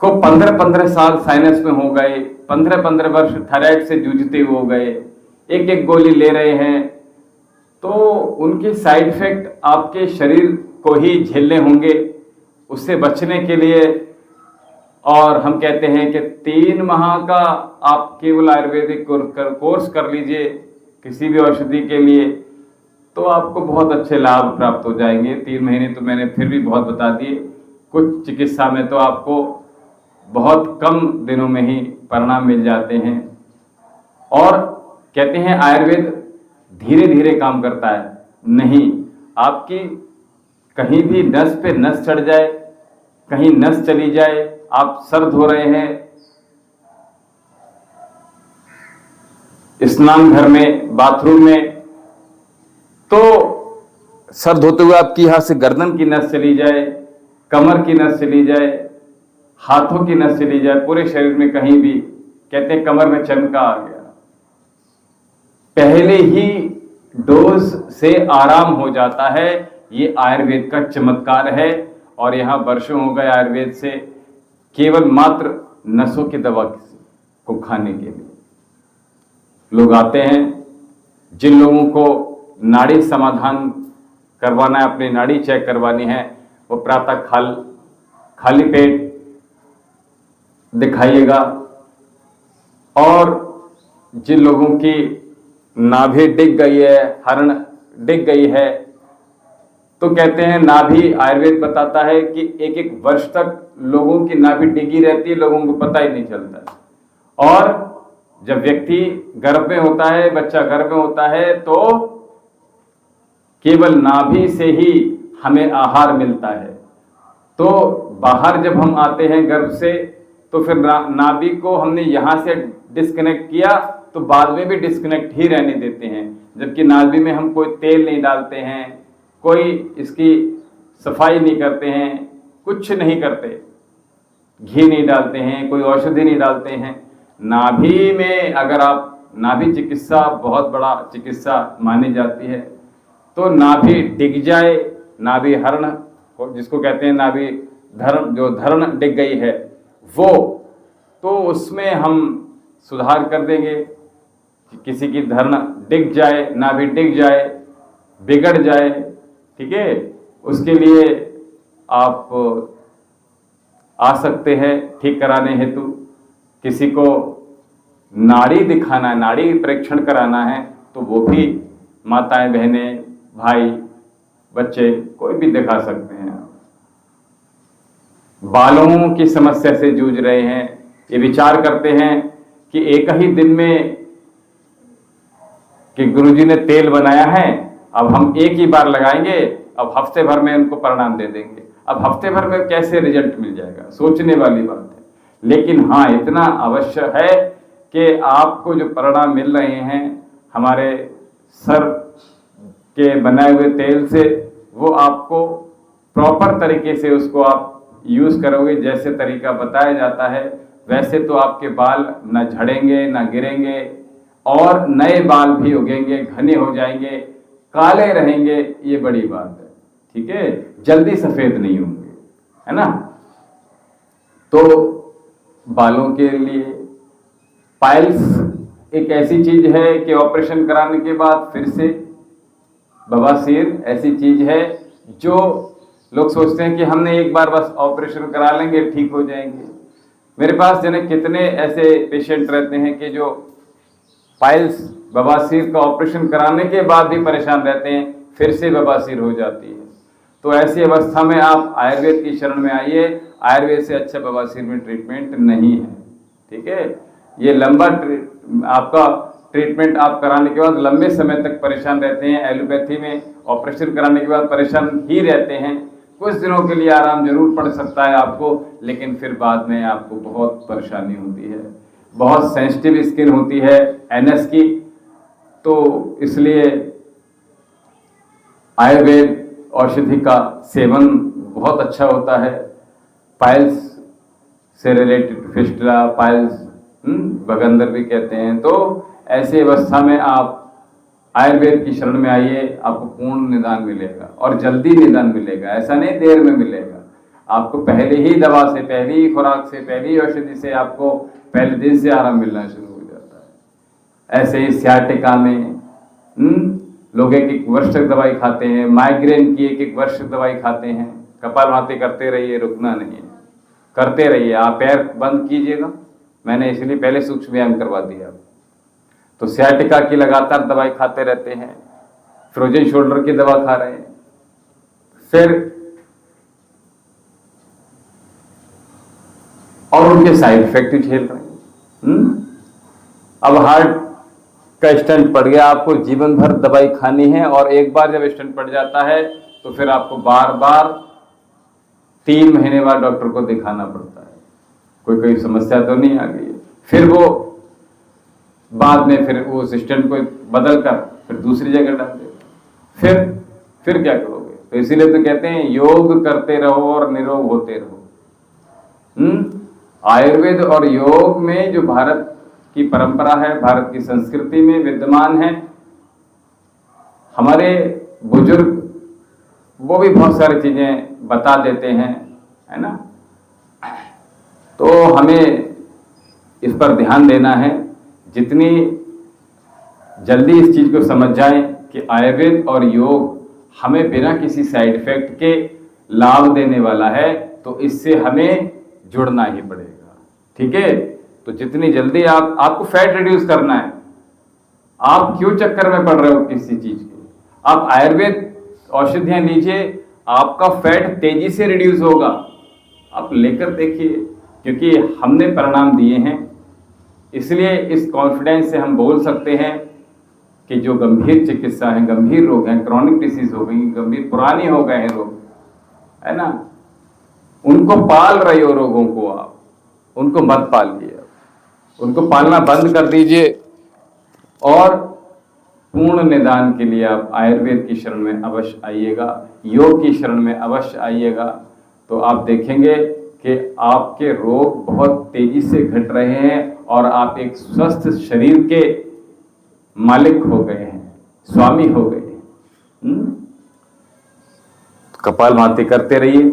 को 15-15 साल साइनस में हो गए, 15-15 वर्ष थायराइड से जूझते हो गए, एक एक गोली ले रहे हैं, तो उनके साइड इफेक्ट आपके शरीर को ही झेलने होंगे। उससे बचने के लिए, और हम कहते हैं कि 3 माह का आप केवल आयुर्वेदिक कोर्स कर लीजिए किसी भी औषधि के लिए, तो आपको बहुत अच्छे लाभ प्राप्त हो जाएंगे। 3 महीने तो मैंने फिर भी बहुत बता दिए। कुछ चिकित्सा में तो आपको बहुत कम दिनों में ही परिणाम मिल जाते हैं। और कहते हैं आयुर्वेद धीरे धीरे काम करता है, नहीं, आपकी कहीं भी नस पे नस चढ़ जाए, कहीं नस चली जाए, आप सर धो रहे हैं स्नान घर में, बाथरूम में, तो सर धोते हुए आपकी यहां से गर्दन की नस चली जाए, कमर की नस चली जाए, हाथों की नस चली जाए, पूरे शरीर में कहीं भी, कहते हैं कमर में चमका आ गया, पहले ही डोज से आराम हो जाता है। ये आयुर्वेद का चमत्कार है। और यहां वर्षों हो गए आयुर्वेद से केवल मात्र नसों की दवा को खाने के लिए लोग आते हैं। जिन लोगों को नाड़ी समाधान करवाना है, अपनी नाड़ी चेक करवानी है, वो प्रातः खाली पेट दिखाइएगा। और जिन लोगों की नाभि डिग गई है, हरण डिग गई है, तो कहते हैं नाभि, आयुर्वेद बताता है कि 1-1 वर्ष तक लोगों की नाभि डिगी रहती है, लोगों को पता ही नहीं चलता है। और जब व्यक्ति गर्भ में होता है, बच्चा गर्भ में होता है, तो केवल नाभि से ही हमें आहार मिलता है। तो बाहर जब हम आते हैं गर्भ से, तो फिर नाभि को हमने यहां से डिस्कनेक्ट किया, तो बाद में भी डिस्कनेक्ट ही रहने देते हैं। जबकि नाभि में हम कोई तेल नहीं डालते हैं, कोई इसकी सफाई नहीं करते हैं, कुछ नहीं करते, घी नहीं डालते हैं, कोई औषधि नहीं डालते हैं। नाभि में अगर आप, नाभि चिकित्सा बहुत बड़ा चिकित्सा मानी जाती है, तो नाभि डिग जाए, नाभि हरण जिसको कहते हैं, नाभि धरण, जो धरण डिग गई है वो, तो उसमें हम सुधार कर देंगे। किसी की धरण डिग जाए, नाभि डिग जाए, बिगड़ जाए, ठीक है, उसके लिए आप आ सकते हैं ठीक कराने हेतु। किसी को नाड़ी दिखाना है, नाड़ी परीक्षण कराना है, तो वो भी माताएं, बहनें, भाई, बच्चे कोई भी दिखा सकते हैं। बालों की समस्या से जूझ रहे हैं, ये विचार करते हैं कि एक ही दिन में कि गुरुजी ने तेल बनाया है, अब हम एक ही बार लगाएंगे, अब हफ्ते भर में उनको परिणाम दे देंगे। अब हफ्ते भर में कैसे रिजल्ट मिल जाएगा, सोचने वाली बात है। लेकिन हाँ, इतना अवश्य है कि आपको जो परिणाम मिल रहे हैं हमारे सर के बनाए हुए तेल से, वो आपको प्रॉपर तरीके से उसको आप यूज करोगे, जैसे तरीका बताया जाता है वैसे, तो आपके बाल न झड़ेंगे, न गिरेंगे, और नए बाल भी उगेंगे, घने हो जाएंगे, काले रहेंगे, ये बड़ी बात है, ठीक है, जल्दी सफेद नहीं होंगे, है ना। तो बालों के लिए पाइल्स एक ऐसी चीज है कि ऑपरेशन कराने के बाद फिर से, बवासीर ऐसी चीज है जो लोग सोचते हैं कि हमने एक बार बस ऑपरेशन करा लेंगे ठीक हो जाएंगे। मेरे पास जाने कितने ऐसे पेशेंट रहते हैं कि जो पाइल्स, बवासीर का ऑपरेशन कराने के बाद भी परेशान रहते हैं, फिर से बवासीर हो जाती है। तो ऐसी अवस्था में आप आयुर्वेद की शरण में आइए, आयुर्वेद से अच्छा बवासीर में ट्रीटमेंट नहीं है, ठीक है। ये लंबा आपका ट्रीटमेंट आप कराने के बाद लंबे समय तक परेशान रहते हैं। एलोपैथी में ऑपरेशन कराने के बाद परेशान ही रहते हैं, कुछ दिनों के लिए आराम जरूर पड़ सकता है आपको, लेकिन फिर बाद में आपको बहुत परेशानी होती है। बहुत सेंसिटिव स्किन होती है एनएस की, तो इसलिए आयुर्वेद औषधि का सेवन बहुत अच्छा होता है। पाइल्स से रिलेटेड फिस्टुला, पाइल्स बगंदर भी कहते हैं। तो ऐसी अवस्था में आप आयुर्वेद की शरण में आइए, आपको पूर्ण निदान मिलेगा और जल्दी निदान मिलेगा, ऐसा नहीं देर में मिलेगा। आपको पहले ही दवा से, पहली ही खुराक से, पहली औषधि से आपको पहले दिन से आराम मिलना शुरू हो जाता है। ऐसे ही सियाटिका में लोग एक वर्ष तक दवाई खाते हैं, माइग्रेन की एक वर्ष तक दवाई खाते हैं। कपालभाति करते रहिए, रुकना नहीं है, करते रहिए। आप पैर बंद कीजिएगा, मैंने इसलिए पहले सूक्ष्म व्यायाम करवा दिया। तो सियाटिका की लगातार दवाई खाते रहते हैं, फ्रोजन शोल्डर की दवा खा रहे हैं, फिर और उनके साइड इफेक्ट भी झेल रहे हैं। अब हार्ट का स्टेंट पड़ गया, आपको जीवन भर दवाई खानी है, और एक बार जब स्टेंट पड़ जाता है तो फिर आपको बार बार 3 महीने बाद डॉक्टर को दिखाना पड़ता है। कोई समस्या तो नहीं आ गई है, फिर वो बाद में फिर वो स्टेंट को बदल कर फिर दूसरी जगह डाल देगा, फिर क्या करोगे। तो इसीलिए तो कहते हैं योग करते रहो और निरोग होते रहो। आयुर्वेद और योग में जो भारत की परंपरा है, भारत की संस्कृति में विद्यमान है, हमारे बुजुर्ग वो भी बहुत सारी चीजें बता देते हैं, है ना। तो हमें इस पर ध्यान देना है, जितनी जल्दी इस चीज को समझ जाएं कि आयुर्वेद और योग हमें बिना किसी साइड इफेक्ट के लाभ देने वाला है, तो इससे हमें जुड़ना ही पड़ेगा, ठीक है। तो जितनी जल्दी आपको फैट रिड्यूस करना है, आप क्यों चक्कर में पड़ रहे हो किसी चीज के, आप आयुर्वेद औषधियां लीजिए, आपका फैट तेजी से रिड्यूस होगा। आप लेकर देखिए, क्योंकि हमने परिणाम दिए हैं, इसलिए इस कॉन्फिडेंस से हम बोल सकते हैं कि जो गंभीर चिकित्सा है, गंभीर रोग हैं, क्रॉनिक डिसीज हो गई, गंभीर पुरानी हो गए हैं रोग, है ना, उनको पाल रहे हो रोगों को, आप उनको मत पालिए, उनको पालना बंद कर दीजिए और पूर्ण निदान के लिए आप आयुर्वेद की शरण में अवश्य आइएगा, योग की शरण में अवश्य आइएगा। तो आप देखेंगे कि आपके रोग बहुत तेजी से घट रहे हैं और आप एक स्वस्थ शरीर के मालिक हो गए हैं, स्वामी हो गए हैं। कपालभाति करते रहिए।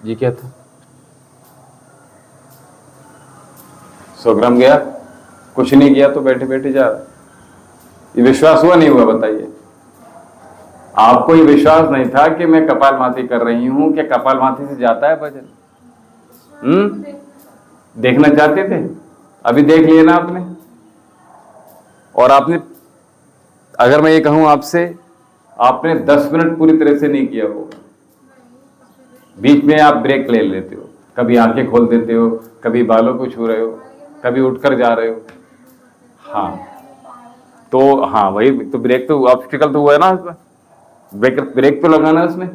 ये क्या था? 100 ग्राम गया, कुछ नहीं किया तो बैठे बैठे जा रहा। ये विश्वास हुआ नहीं हुआ बताइए? आपको ये विश्वास नहीं था कि मैं कपालभाति कर रही हूं, कि कपालभाति से जाता है वजन? देखना चाहते थे, अभी देख लिया ना आपने। और आपने, अगर मैं ये कहूं आपसे, आपने 10 मिनट पूरी तरह से नहीं किया होगा। बीच में आप ब्रेक ले लेते हो, कभी आंखें खोल देते हो, कभी बालों को छू रहे हो, कभी उठकर जा रहे हो। हाँ, तो हाँ वही तो, ब्रेक तो ऑब्स्टिकल तो हुआ है ना उसमें, ब्रेक तो लगाना है उसमें।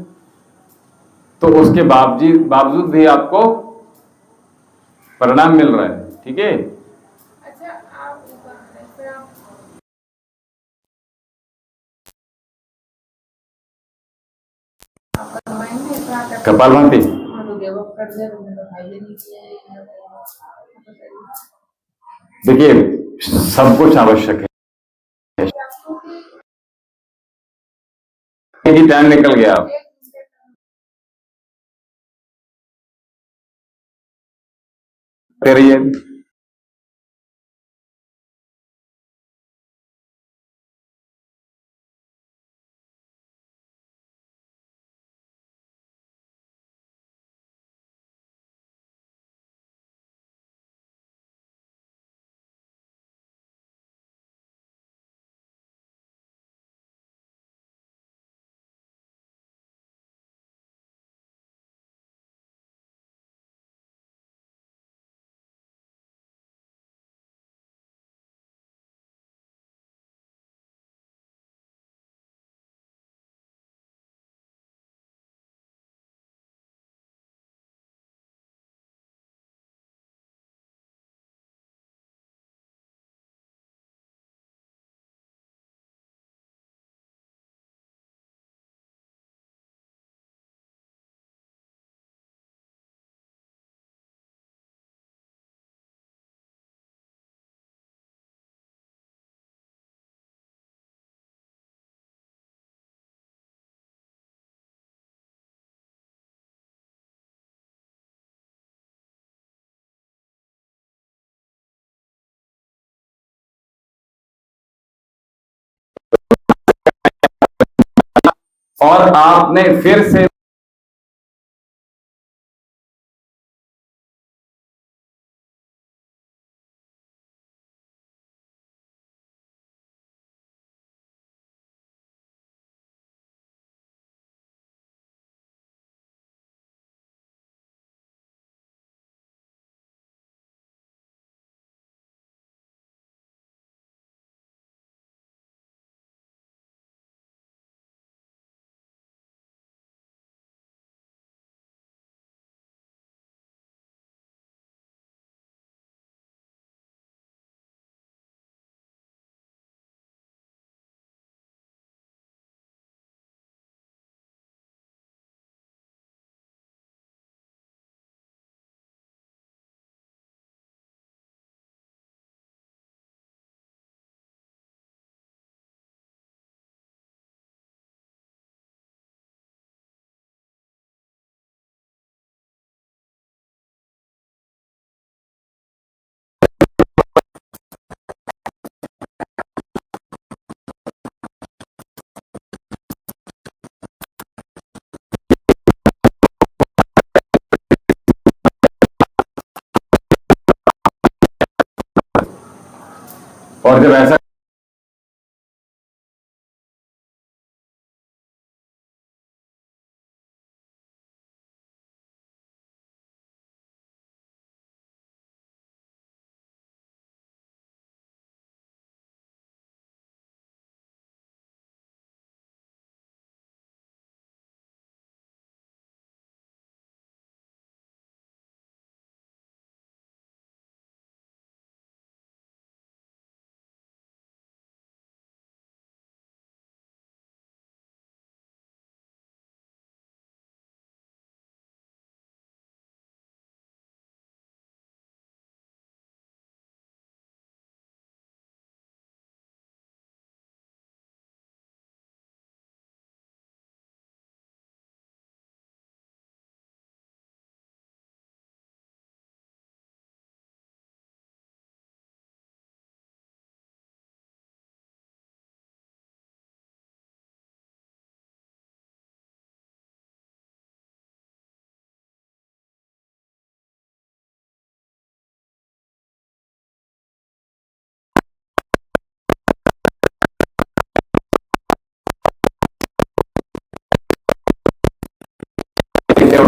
तो उसके बावजूद भी आपको परिणाम मिल रहा है, ठीक है। अच्छा, आप फिर आप करवाएंगे तो आप कपालभाति तो गिव अप कर दे, मैंने तो भाई नहीं किया है। देखिए, सब कुछ आवश्यक है। ही टाइम निकल गया, आप करते रहिए। और आपने फिर से और जब ऐसा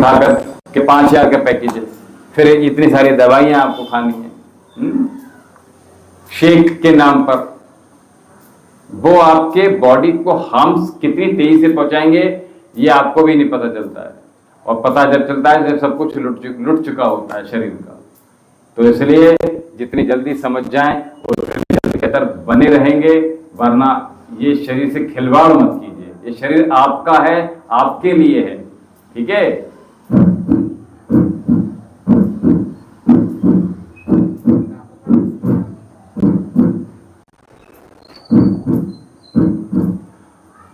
उठाकर के 5,000 का पैकेज है, फिर इतनी सारी दवाइयां आपको खानी है शेक के नाम पर। वो आपके बॉडी को हार्म्स कितनी तेजी से पहुंचाएंगे ये आपको भी नहीं पता चलता है, और पता जब चलता है जब सब कुछ लुट चुका होता है शरीर का। तो इसलिए जितनी जल्दी समझ जाएं उतनी जल्दी बेहतर बने रहेंगे, वरना ये शरीर से खिलवाड़ मत कीजिए। ये शरीर आपका है, आपके लिए है, ठीक है।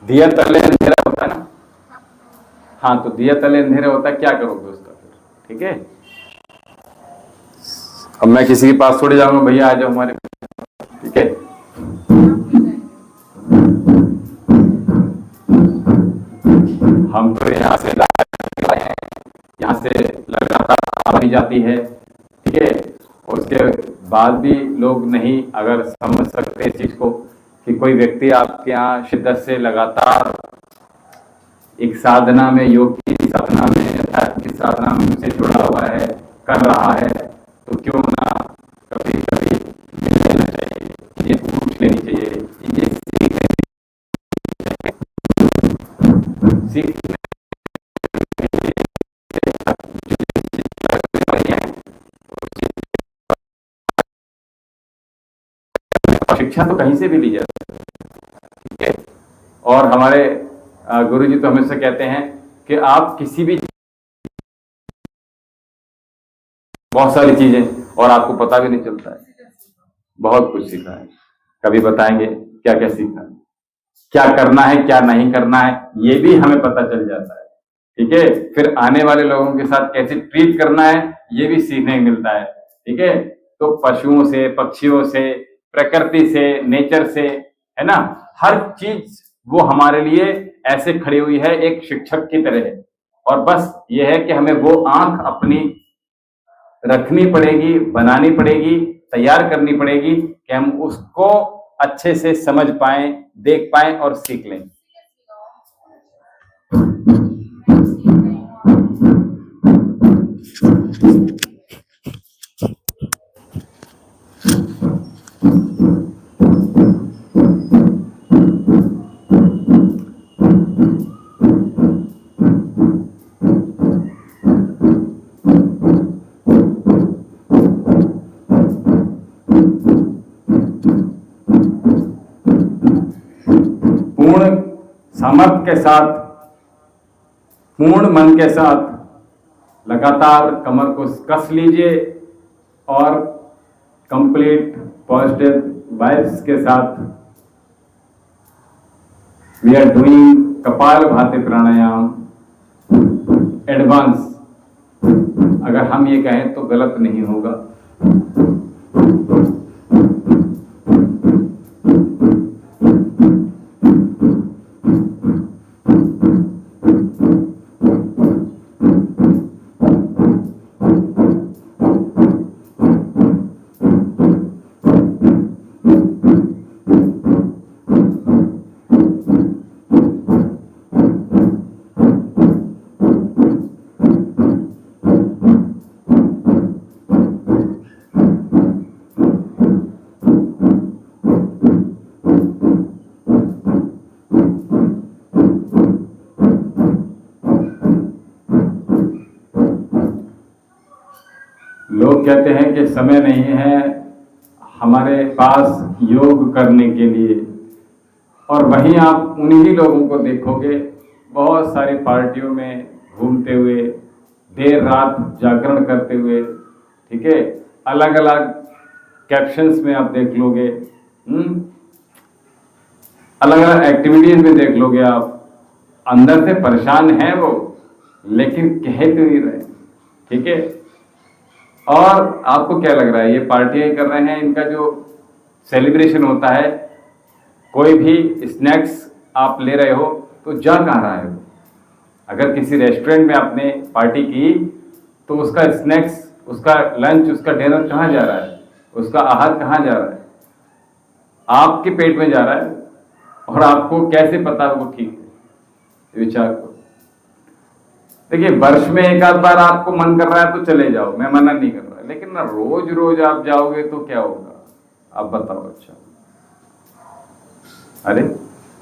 दिया तले अंधेरा होता है ना, हाँ, तो दिया तले अंधेरा होता है, क्या करोगे उसका फिर, ठीक है। अब मैं किसी के पास थोड़ी जाऊंगा, भैया आ जाओ हमारे, ठीक है। हम तो यहाँ से यहाँ से लगातार आ जाती है, ठीक है। उसके बाद भी लोग नहीं अगर समझ सकते इस चीज को कि कोई व्यक्ति आपके यहाँ शिद्दत से लगातार एक साधना में, योग की साधना में, अध्यात्म की साधना में से जुड़ा हुआ है, कर रहा है, तो क्यों ना कभी कभी मिल लेना चाहिए, ये पूछ लेनी चाहिए, ये सीख शिक्षा तो कहीं से भी ली जाती है, ठीक है। और हमारे गुरुजी तो हमेशा कहते हैं कि आप किसी भी, बहुत सारी चीजें और आपको पता भी नहीं चलता है, बहुत कुछ सीखा है, कभी बताएंगे क्या क्या सीखा है, क्या करना है क्या नहीं करना है ये भी हमें पता चल जाता है, ठीक है। फिर आने वाले लोगों के साथ कैसे ट्रीट करना है ये भी सीखने को मिलता है, ठीक है। तो पशुओं से, पक्षियों से, प्रकृति से, नेचर से, है ना, हर चीज वो हमारे लिए ऐसे खड़ी हुई है एक शिक्षक की तरह। और बस ये है कि हमें वो आंख अपनी रखनी पड़ेगी, बनानी पड़ेगी, तैयार करनी पड़ेगी कि हम उसको अच्छे से समझ पाएं, देख पाएं और सीख लें। पूर्ण सामर्थ्य के साथ, पूर्ण मन के साथ लगातार कमर को कस लीजिए और कंप्लीट पॉजिटिव वाइब्स के साथ we are doing kapalbhati pranayama advance. अगर हम ये कहें तो गलत नहीं होगा। लोग कहते हैं कि समय नहीं है हमारे पास योग करने के लिए, और वहीं आप उन्हीं लोगों को देखोगे बहुत सारी पार्टियों में घूमते हुए, देर रात जागरण करते हुए, ठीक है। अलग अलग कैप्शंस में आप देख लोगे, अलग अलग एक्टिविटीज में देख लोगे आप, अंदर से परेशान है वो लेकिन कह तो नहीं रहे, ठीक है। और आपको क्या लग रहा है ये पार्टियां कर रहे हैं, इनका जो सेलिब्रेशन होता है, कोई भी स्नैक्स आप ले रहे हो तो जा कहाँ रहा है वो? अगर किसी रेस्टोरेंट में आपने पार्टी की तो उसका स्नैक्स, उसका लंच, उसका डिनर कहाँ जा रहा है, उसका आहार कहाँ जा रहा है? आपके पेट में जा रहा है। और आपको कैसे पता वो ठीक है? विचार करो। देखिए वर्ष में एक आध बार आपको मन कर रहा है तो चले जाओ, मैं मना नहीं कर रहा, लेकिन ना रोज रोज आप जाओगे तो क्या होगा, आप बताओ। अच्छा, अरे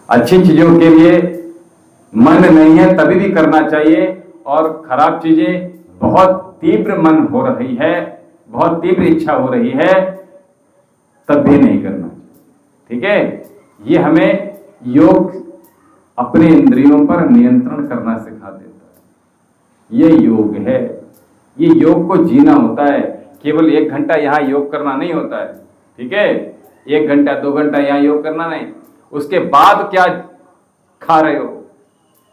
अच्छी चीजों के लिए मन नहीं है तभी भी करना चाहिए, और खराब चीजें बहुत तीव्र मन हो रही है, बहुत तीव्र इच्छा हो रही है, तब भी नहीं करना। ठीक है, ये हमें योग अपने इंद्रियों पर नियंत्रण करना सिखा देता है। ये योग है, ये योग को जीना होता है। केवल 1 घंटा यहाँ योग करना नहीं होता है। ठीक है, 1 घंटा 2 घंटा यहाँ योग करना नहीं, उसके बाद क्या खा रहे हो,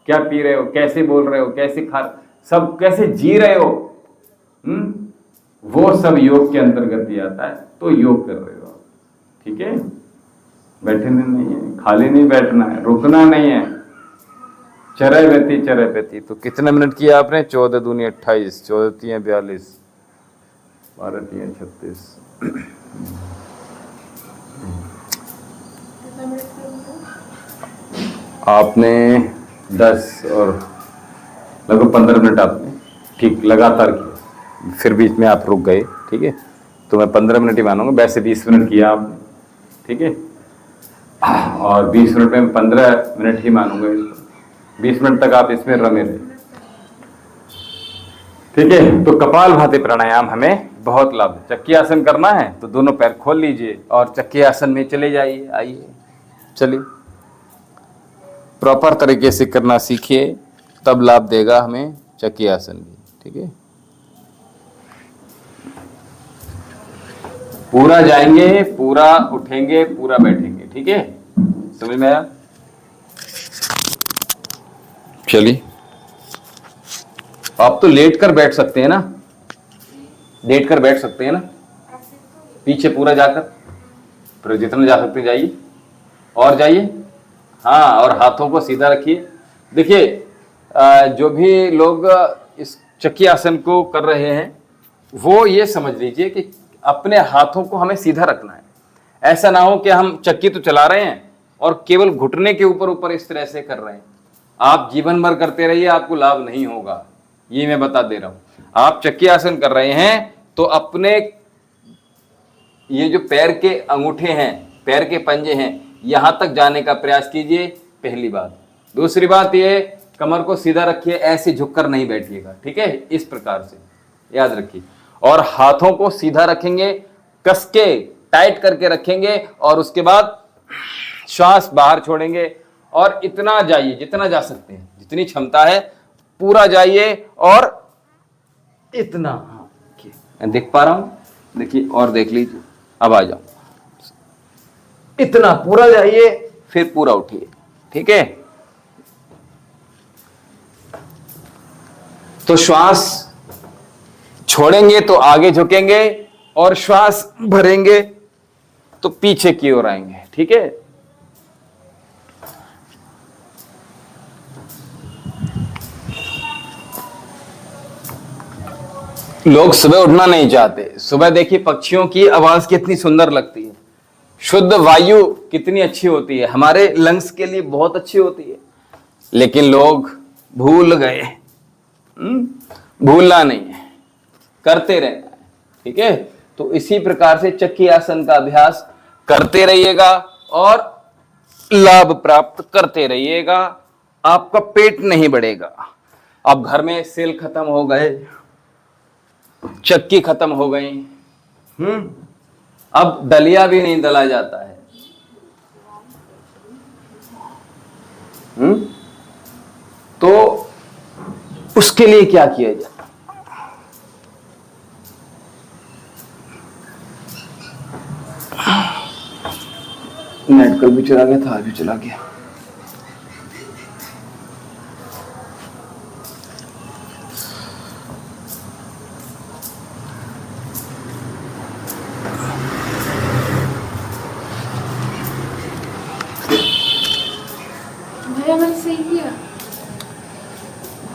क्या पी रहे हो, कैसे बोल रहे हो, कैसे सब कैसे जी रहे हो, वो सब योग के अंतर्गत ही आता है। तो योग कर रहे हो आप। ठीक है, बैठने नहीं है, खाली नहीं बैठना है, रुकना नहीं है, चरय व्यती। तो कितने मिनट किया आपने? 14 दूनी 28, 14 तीन 42, 12 तीन 36। आपने 10 और लगभग 15 मिनट आपने ठीक लगातार किया, फिर बीच में आप रुक गए। ठीक है, तो मैं 15 मिनट ही मानूंगा, वैसे 20 मिनट किया आपने। ठीक है, और 20 मिनट में 15 मिनट ही मानूंगा इसको, 20 मिनट तक आप इसमें रमे रहे। ठीक है, तो कपालभाति प्राणायाम हमें बहुत लाभ है। चक्की आसन करना है तो दोनों पैर खोल लीजिए और चक्की आसन में चले जाइए। आइए, चलिए, प्रॉपर तरीके से करना सीखिए, तब लाभ देगा हमें चक्की आसन भी। ठीक है, पूरा जाएंगे, पूरा उठेंगे, पूरा बैठेंगे। ठीक है, समझ में आया? चलिए, आप तो लेट कर बैठ सकते हैं ना, लेट कर बैठ सकते हैं ना, पीछे पूरा जाकर, फिर जितना जा सकते जाइए, और जाइए। हाँ, और हाथों को सीधा रखिए। देखिए, जो भी लोग इस चक्की आसन को कर रहे हैं वो ये समझ लीजिए कि अपने हाथों को हमें सीधा रखना है। ऐसा ना हो कि हम चक्की तो चला रहे हैं और केवल घुटने के ऊपर ऊपर इस तरह से कर रहे हैं। आप जीवन भर करते रहिए, आपको लाभ नहीं होगा, ये मैं बता दे रहा हूं। आप चक्की आसन कर रहे हैं तो अपने ये जो पैर के अंगूठे हैं, पैर के पंजे हैं, यहां तक जाने का प्रयास कीजिए, पहली बात। दूसरी बात ये, कमर को सीधा रखिए, ऐसे झुककर नहीं बैठिएगा। ठीक है, इस प्रकार से याद रखिए। और हाथों को सीधा रखेंगे, कस के टाइट करके रखेंगे, और उसके बाद श्वास बाहर छोड़ेंगे और इतना जाइए जितना जा सकते हैं, जितनी क्षमता है पूरा जाइए। और इतना, मैं देख पा रहा हूं, देखिए, और देख लीजिए, अब आ जाओ, इतना पूरा जाइए, फिर पूरा उठिए। ठीक है, तो श्वास छोड़ेंगे तो आगे झुकेंगे, और श्वास भरेंगे तो पीछे की ओर आएंगे। ठीक है, लोग सुबह उठना नहीं चाहते। सुबह देखिए पक्षियों की आवाज कितनी सुंदर लगती है, शुद्ध वायु कितनी अच्छी होती है, हमारे लंग्स के लिए बहुत अच्छी होती है, लेकिन लोग भूल गए। भूलना नहीं है, करते रहना है। ठीक है, तो इसी प्रकार से चक्की आसन का अभ्यास करते रहिएगा और लाभ प्राप्त करते रहिएगा। आपका पेट नहीं बढ़ेगा। अब घर में सेल खत्म हो गए, चक्की खत्म हो गई, अब दलिया भी नहीं दला जाता है। तो उसके लिए क्या किया जाए? नेट कल भी चला गया था, आज भी चला गया। भैया मैंने सही किया,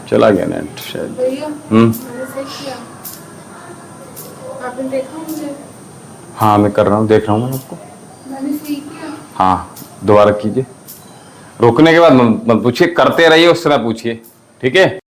चला गया नेट शायद। भैया मैंने सही किया, आपने देखा मुझे? हाँ, मैं कर रहा हूँ, देख रहा हूँ मैं आपको। मैंने सही किया। हाँ, दोबारा कीजिए, रुकने के बाद मत पूछिए, करते रहिए, उस समय पूछिए। ठीक है।